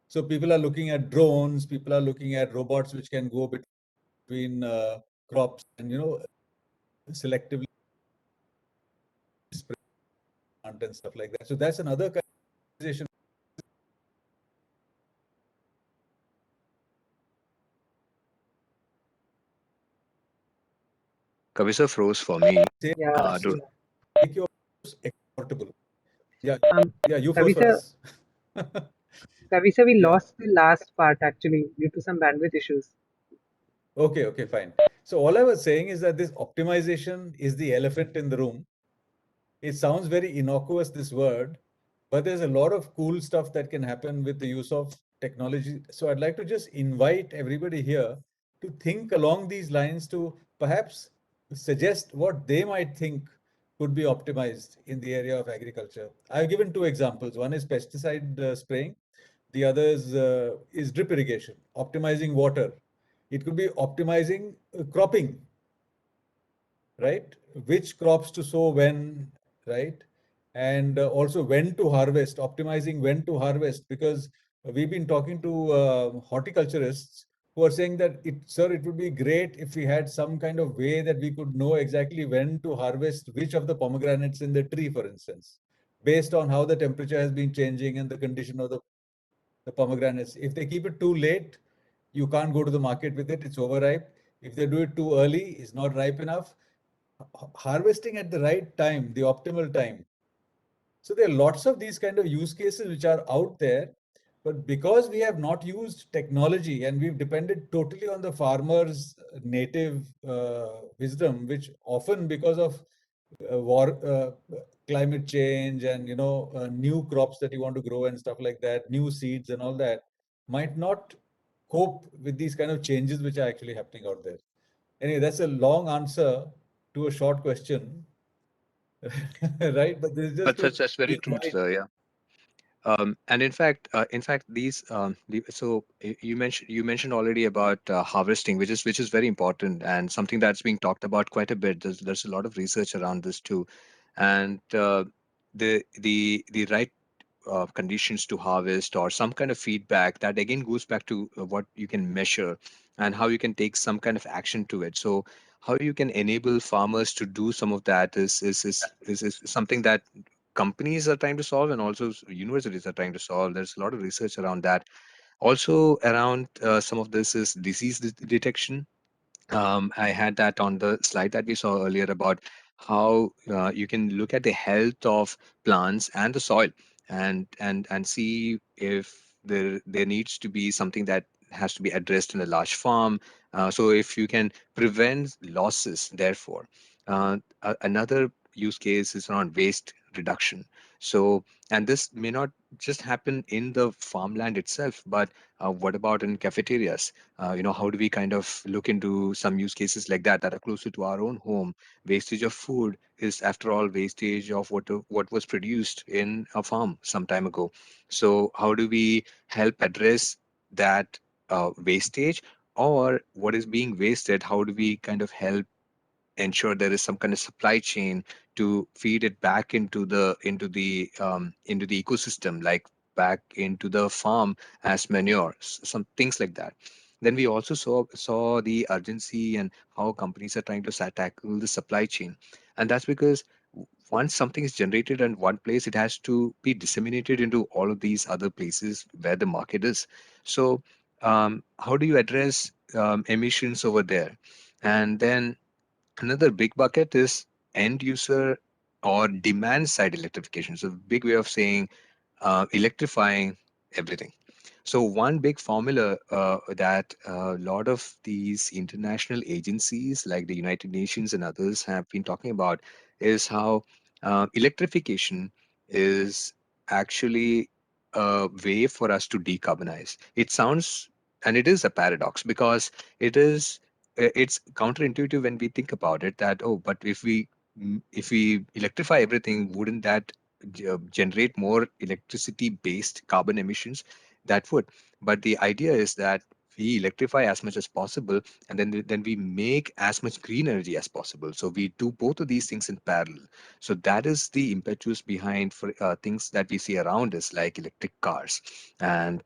So people are looking at drones, people are looking at robots which can go between crops and, selectively spray and stuff like that. So that's another kind of organization. Kavisa froze for me. Yeah, I don't. Make your exportable. Yeah, um, yeah, you Kavi first sir, first. Kavi sir, we Yeah. lost the last part actually due to some bandwidth issues. Okay, okay, fine. So all I was saying is that this optimization is the elephant in the room. It sounds very innocuous, this word, but there's a lot of cool stuff that can happen with the use of technology. So I'd like to just invite everybody here to think along these lines, to perhaps suggest what they might think could be optimized in the area of agriculture. I've given two examples. One is pesticide spraying. The other is drip irrigation, optimizing water. It could be optimizing cropping, right? Which crops to sow when, right? And also when to harvest, optimizing when to harvest, because we've been talking to horticulturists who are saying that, sir, it would be great if we had some kind of way that we could know exactly when to harvest which of the pomegranates in the tree, for instance, based on how the temperature has been changing and the condition of the pomegranates. If they keep it too late, you can't go to the market with it, it's overripe. If they do it too early, it's not ripe enough. Harvesting at the right time, the optimal time. So there are lots of these kind of use cases which are out there, but because we have not used technology and we've depended totally on the farmer's native wisdom, which often because of war, climate change, and new crops that you want to grow and stuff like that, new seeds and all that, might not cope with these kind of changes which are actually happening out there. Anyway, that's a long answer to a short question, right? But this is just But to that's very true, invite. sir. Yeah. And in fact, these so you mentioned already about harvesting, which is very important and something that's being talked about quite a bit. There's a lot of research around this too, and the right conditions to harvest, or some kind of feedback, that again goes back to what you can measure and how you can take some kind of action to it. So how you can enable farmers to do some of that is something that companies are trying to solve, and also universities are trying to solve. There's a lot of research around that. Also around some of this is disease detection. I had that on the slide that we saw earlier about how you can look at the health of plants and the soil, and see if there needs to be something that has to be addressed in a large farm. So if you can prevent losses, therefore, another use case is around waste reduction. So, and this may not just happen in the farmland itself, but what about in cafeterias? How do we kind of look into some use cases like that are closer to our own home? Wastage of food is, after all, wastage of what was produced in a farm some time ago. So how do we help address that wastage, or what is being wasted, how do we kind of help ensure there is some kind of supply chain to feed it back into the ecosystem, like back into the farm as manure, some things like that. Then we also saw the urgency and how companies are trying to tackle the supply chain, and that's because once something is generated in one place, it has to be disseminated into all of these other places where the market is. So how do you address emissions over there? And then another big bucket is end user or demand side electrification. So, big way of saying electrifying everything. So, one big formula that a lot of these international agencies like the United Nations and others have been talking about is how electrification is actually a way for us to decarbonize. It sounds, and it is a paradox because it's counterintuitive when we think about it, that oh, but if we electrify everything, wouldn't that generate more electricity based carbon emissions? That would. But the idea is that we electrify as much as possible, and then we make as much green energy as possible, so we do both of these things in parallel. So that is the impetus behind for things that we see around us, like electric cars. And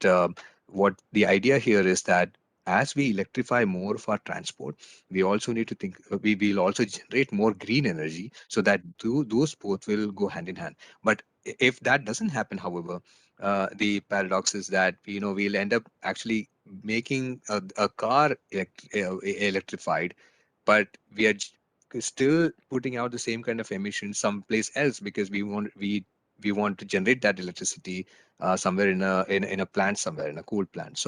what the idea here is that as we electrify more of our transport, we also need to think, we will also generate more green energy, so that those both will go hand in hand. But if that doesn't happen, however, the paradox is that we'll end up actually making a car electrified, but we are still putting out the same kind of emissions someplace else, because we want to generate that electricity somewhere in a plant, somewhere in a cool plant.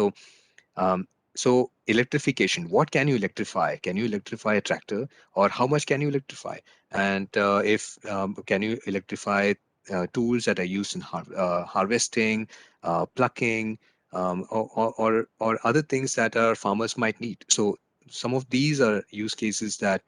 um, so electrification, what can you electrify? Can you electrify a tractor, or how much can you electrify? And if can you electrify tools that are used in harvesting, plucking, or other things that our farmers might need. So some of these are use cases that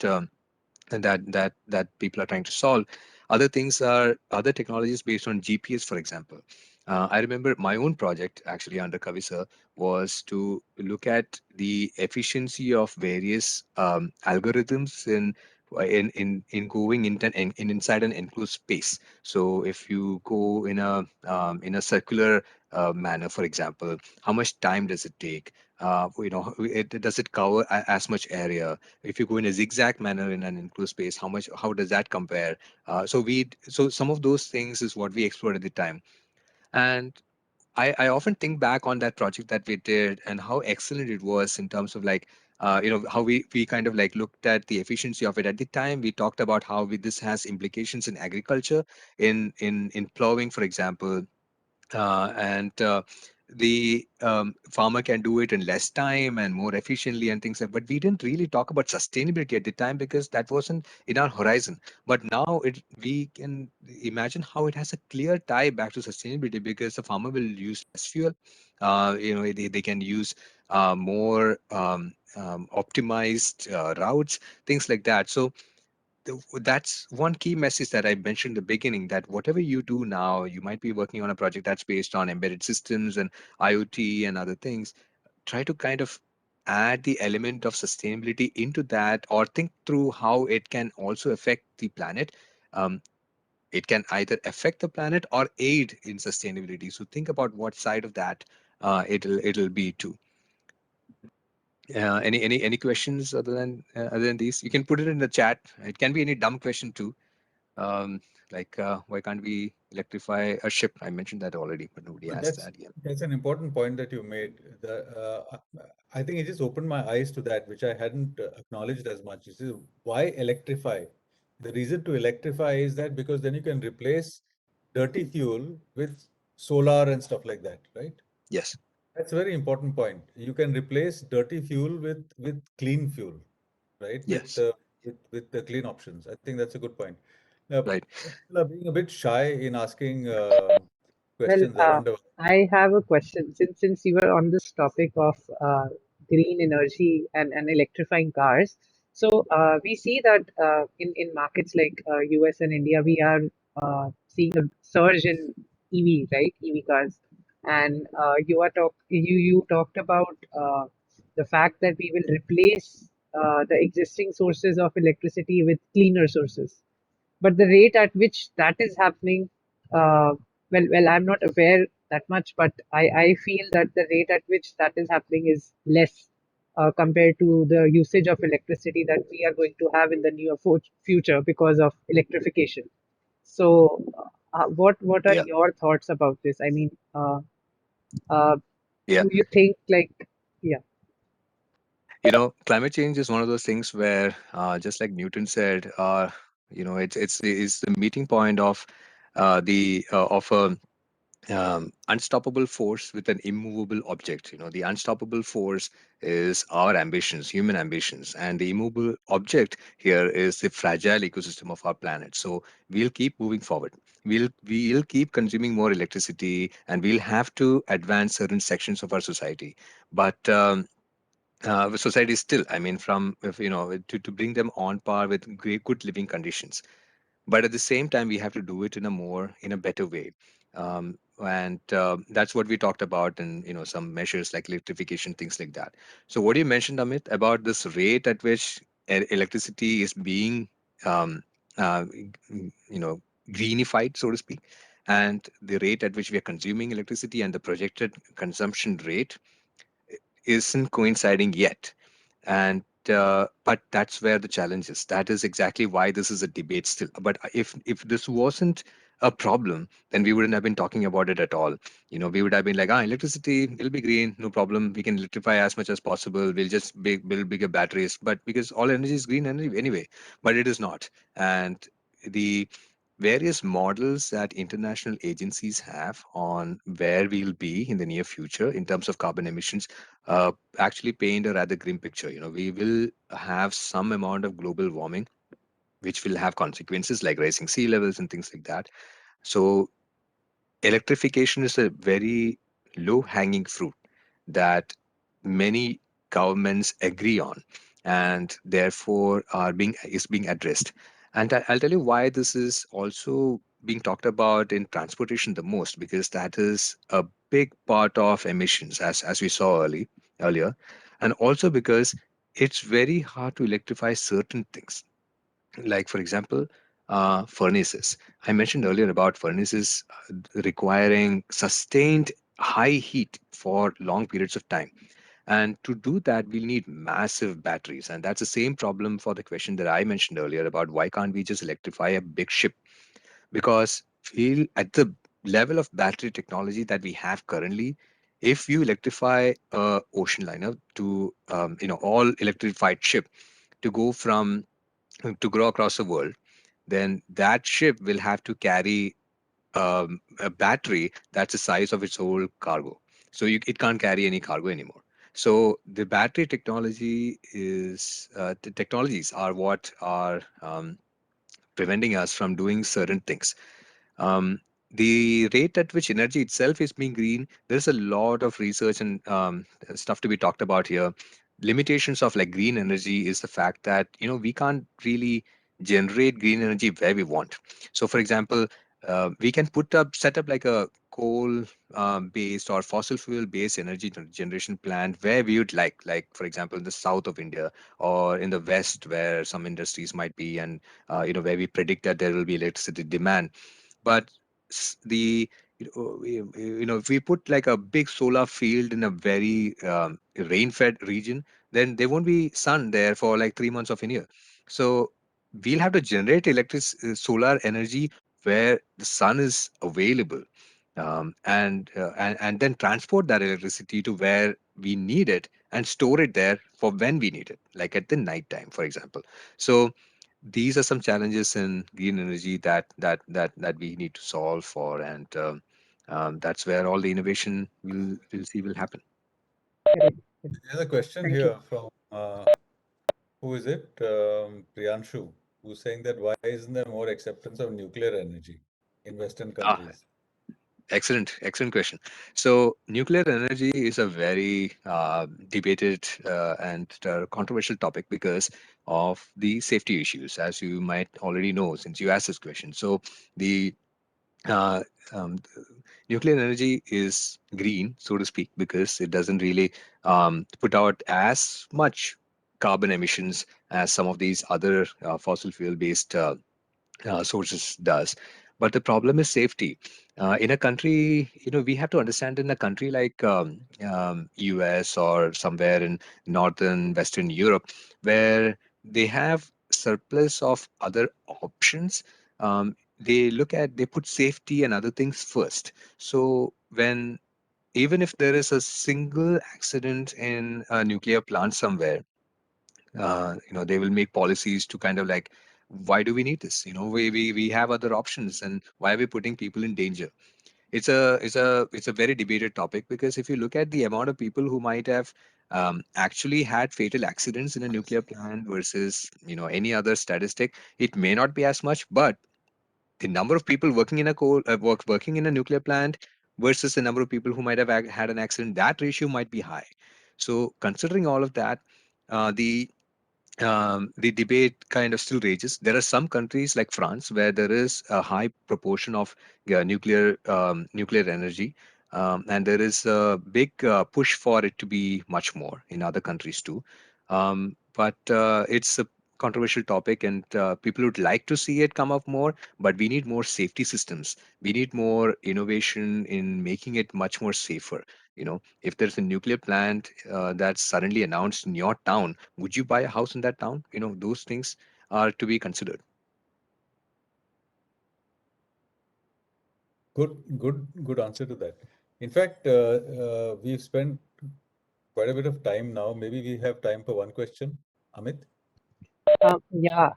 people are trying to solve. Other things are other technologies based on GPS, for example. I remember my own project actually under Kavisa was to look at the efficiency of various algorithms in going in inside an enclosed space. So if you go in a circular manner, for example, how much time does it take? Does it cover as much area? If you go in a zigzag manner in an enclosed space, how does that compare? So some of those things is what we explored at the time. And I often think back on that project that we did and how excellent it was in terms of like how we kind of like looked at the efficiency of it. At the time we talked about how this has implications in agriculture, in plowing, for example. And the farmer can do it in less time and more efficiently and things like. But we didn't really talk about sustainability at the time because that wasn't in our horizon. But now we can imagine how it has a clear tie back to sustainability, because the farmer will use less fuel. They can use more optimized routes, things like that. So that's one key message that I mentioned in the beginning, that whatever you do now, you might be working on a project that's based on embedded systems and IoT and other things. Try to kind of add the element of sustainability into that, or think through how it can also affect the planet. Um, it can either affect the planet or aid in sustainability. So think about what side of that it'll be too. Any questions other than these? You can put it in the chat. It can be any dumb question too. Um, like, why can't we electrify a ship? I mentioned that already, but nobody But asked that yet. that's an important point that you made. I think it just opened my eyes to that, which I hadn't acknowledged as much. This is why electrify. The reason to electrify is that because then you can replace dirty fuel with solar and stuff like that, right? Yes, That's a very important point. You can replace dirty fuel with clean fuel, right? yes, With the clean options. I think that's a good point. Uh, right. People are being a bit shy in asking Well, questions. I wonder. I have a question. Since you were on this topic of green energy and electrifying cars, so we see that in markets like US and India, we are seeing a surge in EV, right? EV cars. and you talked about the fact that we will replace the existing sources of electricity with cleaner sources. But the rate at which that is happening, well, I'm not aware that much, but I feel that the rate at which that is happening is less compared to the usage of electricity that we are going to have in the near future because of electrification. So, what are Yeah. your thoughts about this? I mean, uh, Yeah. do you think like, yeah, Climate change is one of those things where, just like Newton said, it's the meeting point of the of a unstoppable force with an immovable object. The unstoppable force is our ambitions, human ambitions, and the immovable object here is the fragile ecosystem of our planet. So we'll keep moving forward. We'll keep consuming more electricity, and we'll have to advance certain sections of our society. But society still, I mean, from if, to bring them on par with great, good living conditions, but at the same time we have to do it in a better way. And That's what we talked about, and some measures like electrification, things like that. So what you mentioned, Amit, about this rate at which electricity is being um, greenified, so to speak, and the rate at which we are consuming electricity and the projected consumption rate isn't coinciding yet. And But that's where the challenge is. That is exactly why this is a debate still. But if this wasn't a problem, then we wouldn't have been talking about it at all. We would have been like, electricity, it'll be green, no problem, we can electrify as much as possible, we'll just build bigger batteries. But because all energy is green energy anyway, but it is not. And the various models that international agencies have on where we'll be in the near future in terms of carbon emissions actually paint a rather grim picture. We will have some amount of global warming, which will have consequences like rising sea levels and things like that. So electrification is a very low hanging fruit that many governments agree on, and therefore is being addressed. And I'll tell you why this is also being talked about in transportation the most, because that is a big part of emissions, as we saw earlier, and also because it's very hard to electrify certain things, like for example, furnaces. I mentioned earlier about furnaces requiring sustained high heat for long periods of time, and to do that, we'll need massive batteries. And that's the same problem for the question that I mentioned earlier about why can't we just electrify a big ship? Because feel at the level of battery technology that we have currently, if you electrify a ocean liner to all electrified ship to go from to grow across the world, then that ship will have to carry a battery that's the size of its whole cargo. So it can't carry any cargo anymore. So the battery technology is the technologies are what are preventing us from doing certain things. um, the rate at which energy itself is being green, there's a lot of research and stuff to be talked about here. Limitations of like green energy is the fact that we can't really generate green energy where we want. So for example, we can set up like a coal based or fossil fuel based energy generation plant where we would like for example in the south of India, or in the west where some industries might be, and where we predict that there will be electricity demand. But the if we put like a big solar field in a very rain-fed region, then there won't be sun there for like 3 months of a year. So we'll have to generate solar energy where the sun is available, and then transport that electricity to where we need it and store it there for when we need it, like at the night time, for example. So these are some challenges in green energy that we need to solve for, and that's where all the innovation will see will happen. correct. There's a question Thank you. here from who is it? Priyanshu, who's saying that why isn't there more acceptance of nuclear energy in Western Ah, countries? excellent question. So nuclear energy is a very debated and controversial topic because of the safety issues, as you might already know since you asked this question. So the uh, um, nuclear energy is green, so to speak, because it doesn't really put out as much carbon emissions as some of these other fossil fuel based sources does. But the problem is safety. In a country, we have to understand in a country like US or somewhere in northern Western Europe, where they have surplus of other options. They put safety and other things first. So when even if there is a single accident in a nuclear plant somewhere, they will make policies to kind of like, why do we need this? We have other options, and why are we putting people in danger? It's a very debated topic, because if you look at the amount of people who might have actually had fatal accidents in a nuclear plant versus any other statistic, it may not be as much, but the number of people working in a working in a nuclear plant versus the number of people who might have had an accident, that ratio might be high. So considering all of that, the debate kind of still rages. There are some countries like France where there is a high proportion of nuclear energy, and there is a big push for it to be much more in other countries too. But it's a controversial topic, and people would like to see it come up more. But we need more safety systems. We need more innovation in making it much more safer. If there's a nuclear plant that's suddenly announced in your town, would you buy a house in that town? Those things are to be considered. Good answer to that. In fact, we've spent quite a bit of time now. Maybe we have time for one question. Amit? Yeah,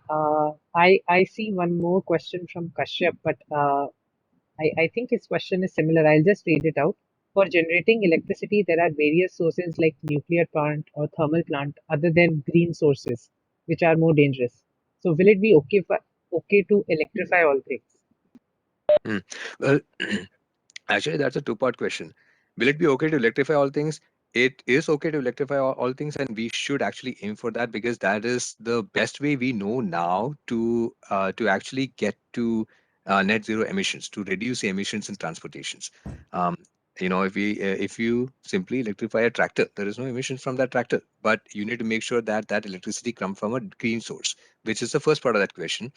I see one more question from Kashyap, but I think his question is similar. I'll just read it out. For generating electricity, there are various sources like nuclear plant or thermal plant other than green sources, which are more dangerous. So will it be okay to electrify all things? Hmm. Well, actually, that's a two-part question. Will it be okay to electrify all things? It is okay to electrify all things, and we should actually aim for that, because that is the best way we know now to actually get to net zero emissions, to reduce the emissions in transportations. Um, if you simply electrify a tractor, there is no emissions from that tractor, but you need to make sure that that electricity comes from a green source, which is the first part of that question.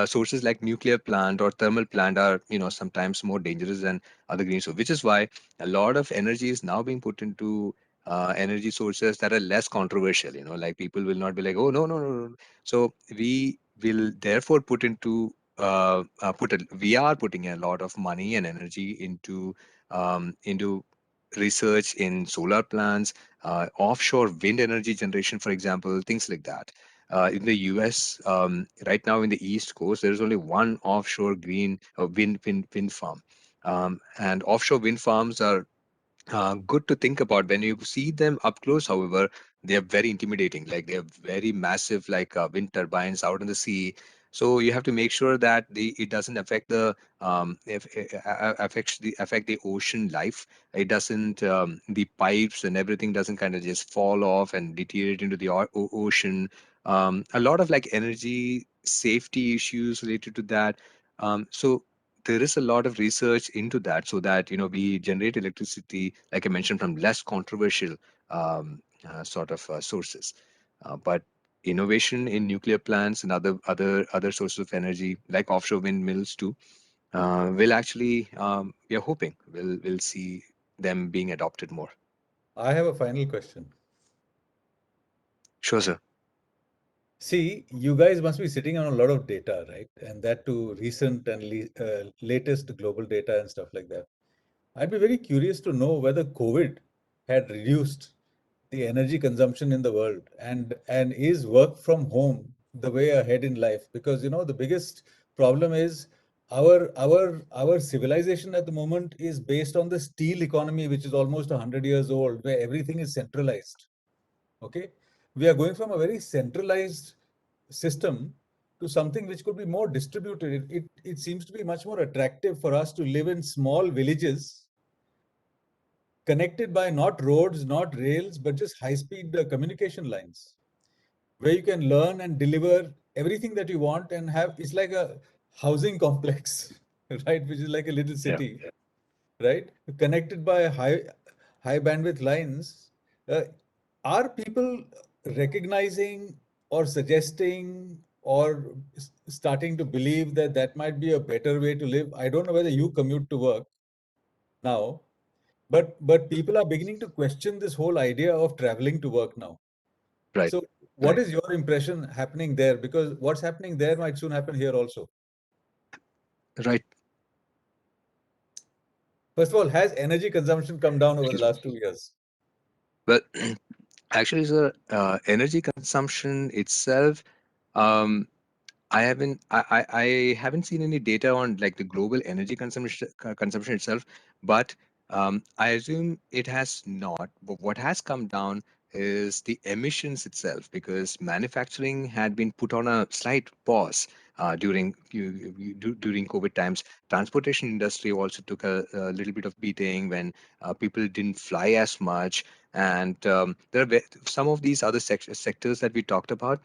Sources like nuclear plant or thermal plant are sometimes more dangerous than other green sources, which is why a lot of energy is now being put into energy sources that are less controversial. Like people will not be like, oh, no, no, no, no. So we will therefore we are putting a lot of money and energy into research in solar plants, offshore wind energy generation, for example, things like that. In the US, right now in the East Coast, there is only one offshore green wind farm. And offshore wind farms are good to think about. When you see them up close, however, they are very intimidating. Like they are very massive, like wind turbines out in the sea. So you have to make sure that it doesn't affect the if, affect the ocean life. It doesn't the pipes and everything doesn't kind of just fall off and deteriorate into the ocean. A lot of like energy safety issues related to that. So there is a lot of research into that, so that we generate electricity, like I mentioned, from less controversial sort of sources. But innovation in nuclear plants and other sources of energy, like offshore windmills too, will actually we are hoping we'll see them being adopted more. I have a final question. Sure, sir. See, you guys must be sitting on a lot of data, right? And that too recent and latest global data and stuff like that. I'd be very curious to know whether COVID had reduced the energy consumption in the world, and is work from home the way ahead in life? Because the biggest problem is our civilization at the moment is based on the steel economy, which is almost 100 years old, where everything is centralized. Okay, we are going from a very centralized system to something which could be more distributed. It seems to be much more attractive for us to live in small villages connected by not roads, not rails, but just high speed communication lines, where you can learn and deliver everything that you want and have. It's like a housing complex, right, which is like a little Yeah. city, right, connected by high bandwidth lines. Uh, are people recognizing or suggesting or starting to believe that that might be a better way to live? I don't know whether you commute to work now, but people are beginning to question this whole idea of traveling to work now. Right. So, what Right. is your impression happening there? Because what's happening there might soon happen here also. Right. First of all, has energy consumption come down over the Excuse me. last 2 years? Well, actually, sir, energy consumption itself, um, I haven't seen any data on like the global energy consumption itself, but I assume it has not. But what has come down is the emissions itself, because manufacturing had been put on a slight pause during COVID times. Transportation industry also took a little bit of beating when people didn't fly as much, and there are some of these other sectors that we talked about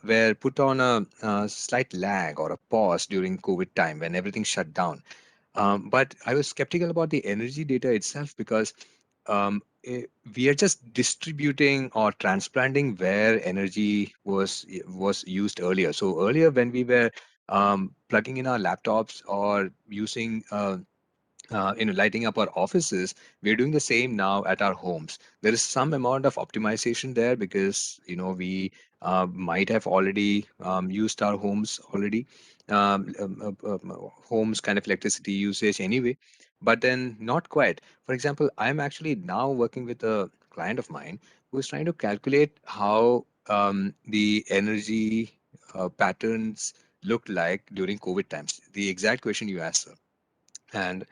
were put on a slight lag or a pause during COVID time when everything shut down. But I was skeptical about the energy data itself because we are just distributing or transplanting where energy was used earlier. So earlier, when we were plugging in our laptops or using lighting up our offices, we're doing the same now at our homes. There is some amount of optimization there because we might have already used our homes already, homes kind of electricity usage anyway, but then not quite. For example, I'm actually now working with a client of mine who is trying to calculate how the energy patterns looked like during COVID times. The exact question you asked, sir. And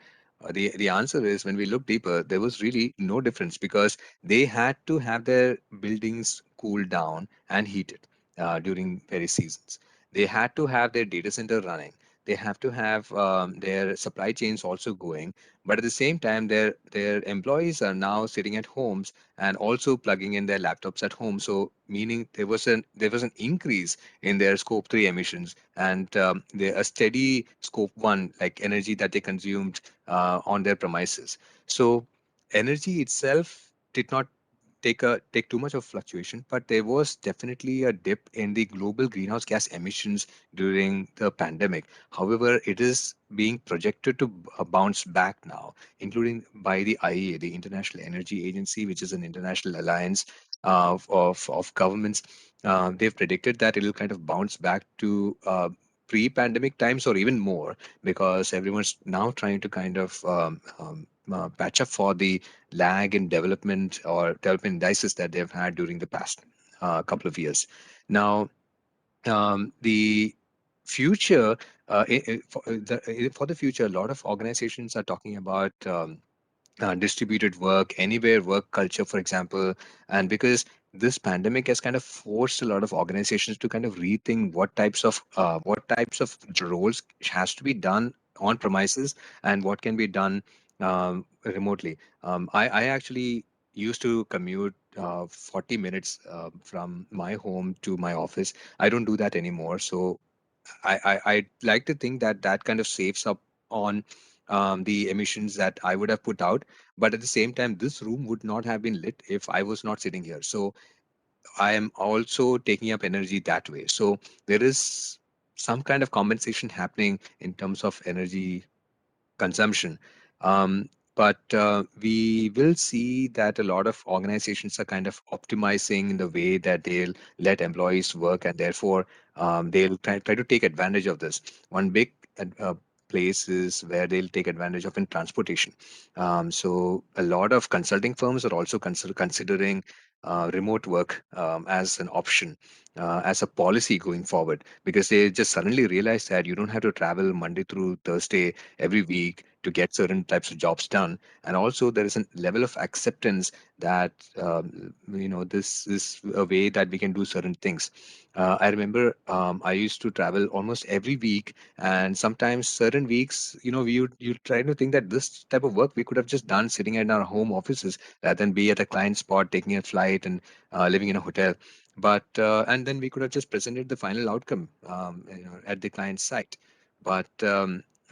the answer is, when we look deeper, there was really no difference because they had to have their buildings cooled down and heated during various seasons. They had to have their data center running. They have to have their supply chains also going. But at the same time, their employees are now sitting at homes and also plugging in their laptops at home. So meaning there was an increase in their scope 3 emissions, and a steady scope 1 like energy that they consumed on their premises. So energy itself did not take too much of fluctuation, but there was definitely a dip in the global greenhouse gas emissions during the pandemic. However, it is being projected to bounce back now, including by the IEA, the International Energy Agency, which is an international alliance of governments. They've predicted that it'll kind of bounce back to pre-pandemic times or even more, because everyone's now trying to kind of patch up for the lag in development or development indices that they've had during the past couple of years. Now, the future, for the future, a lot of organizations are talking about distributed work, anywhere work culture, for example. And because this pandemic has kind of forced a lot of organizations to kind of rethink what types of roles has to be done on premises and what can be done remotely. I actually used to commute 40 minutes from my home to my office. I don't do that anymore. So I like to think that that kind of saves up on the emissions that I would have put out. But at the same time, this room would not have been lit if I was not sitting here. So I am also taking up energy that way. So there is some kind of compensation happening in terms of energy consumption. But we will see that a lot of organizations are kind of optimizing the way that they'll let employees work, and therefore they'll try to take advantage of this. One big place is where they'll take advantage of in transportation. So a lot of consulting firms are also considering remote work as an option, as a policy going forward, because they just suddenly realize that you don't have to travel Monday through Thursday every week to get certain types of jobs done. And also there is a level of acceptance that this is a way that we can do certain things. I remember I used to travel almost every week, and sometimes certain weeks, you try to think that this type of work we could have just done sitting in our home offices rather than be at a client spot, taking a flight and living in a hotel. But and then we could have just presented the final outcome at the client site. But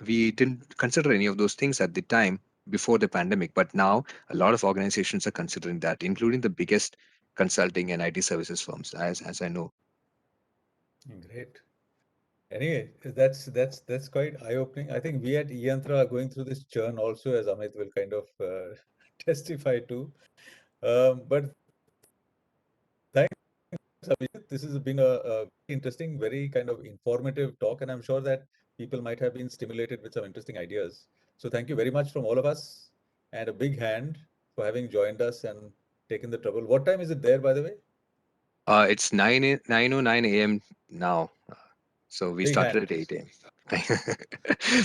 we didn't consider any of those things at the time before the pandemic, but now a lot of organizations are considering that, including the biggest consulting and IT services firms, as I know. Great. Anyway, that's quite eye-opening. I think we at eYantra are going through this churn also, as Amit will kind of testify to. But thanks, Abhijit. This has been a interesting, very kind of informative talk, and I'm sure that people might have been stimulated with some interesting ideas. So thank you very much from all of us, and a big hand for having joined us and taken the trouble. What time is it there, by the way? It's 9:09 a.m. now. So we Big started hand. at 8 a.m.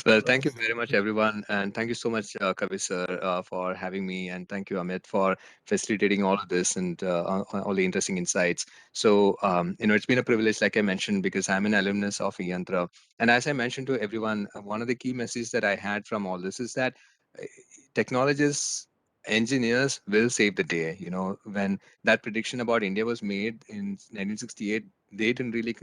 Well, thank you Awesome. very much, everyone. And thank you so much, Kavi sir, for having me. And thank you, Amit, for facilitating all of this and all the interesting insights. So, it's been a privilege, like I mentioned, because I'm an alumnus of eYantra. And as I mentioned to everyone, one of the key messages that I had from all this is that uh, technologists, engineers will save the day. When that prediction about India was made in 1968, they didn't really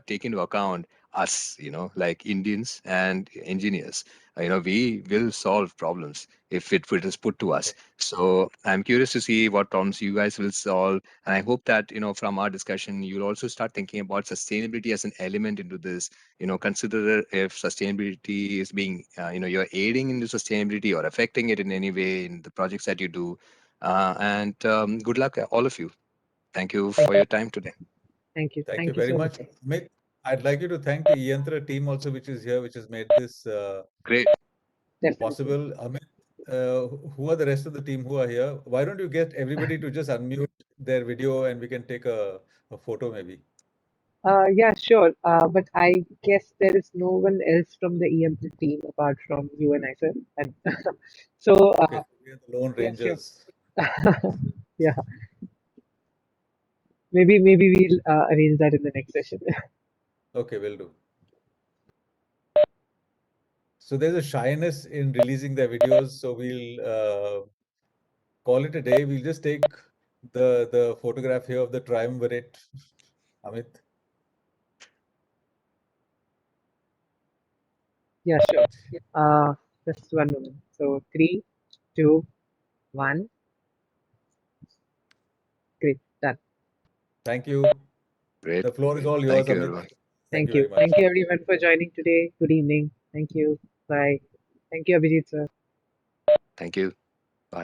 take into account us, like Indians and engineers. We will solve problems if it is put to us. So I'm curious to see what problems you guys will solve. And I hope that, from our discussion, you'll also start thinking about sustainability as an element into this. Consider if sustainability is being, you're aiding into sustainability or affecting it in any way in the projects that you do. And good luck, all of you. Thank you Thank for you. your time today. Thank you. Thank you Thank you very so much. much. Amit, I'd like you to thank the eYantra team also, which is here, which has made this Great. Definitely. possible. Amit, who are the rest of the team who are here? Why don't you get everybody to just unmute their video and we can take a photo maybe? Yeah, sure. But I guess there is no one else from the EMP team apart from you and I, sir. And so, Okay, so we are the Lone yeah, sure. Rangers. Yeah, maybe we'll arrange that in the next session. Okay, will do. So there's a shyness in releasing their videos, so we'll call it a day. We'll just take the photograph here of the triumvirate. Amit. Yeah, sure. Just one moment. So 3, 2, 1. Great, done. Thank you. Great. The floor is all yours, Thank you, Amit. everyone. Thank Thank you you. very much. Thank you everyone for joining today. Good evening. Thank you. Bye. Thank you, Abhijit, sir. Thank you.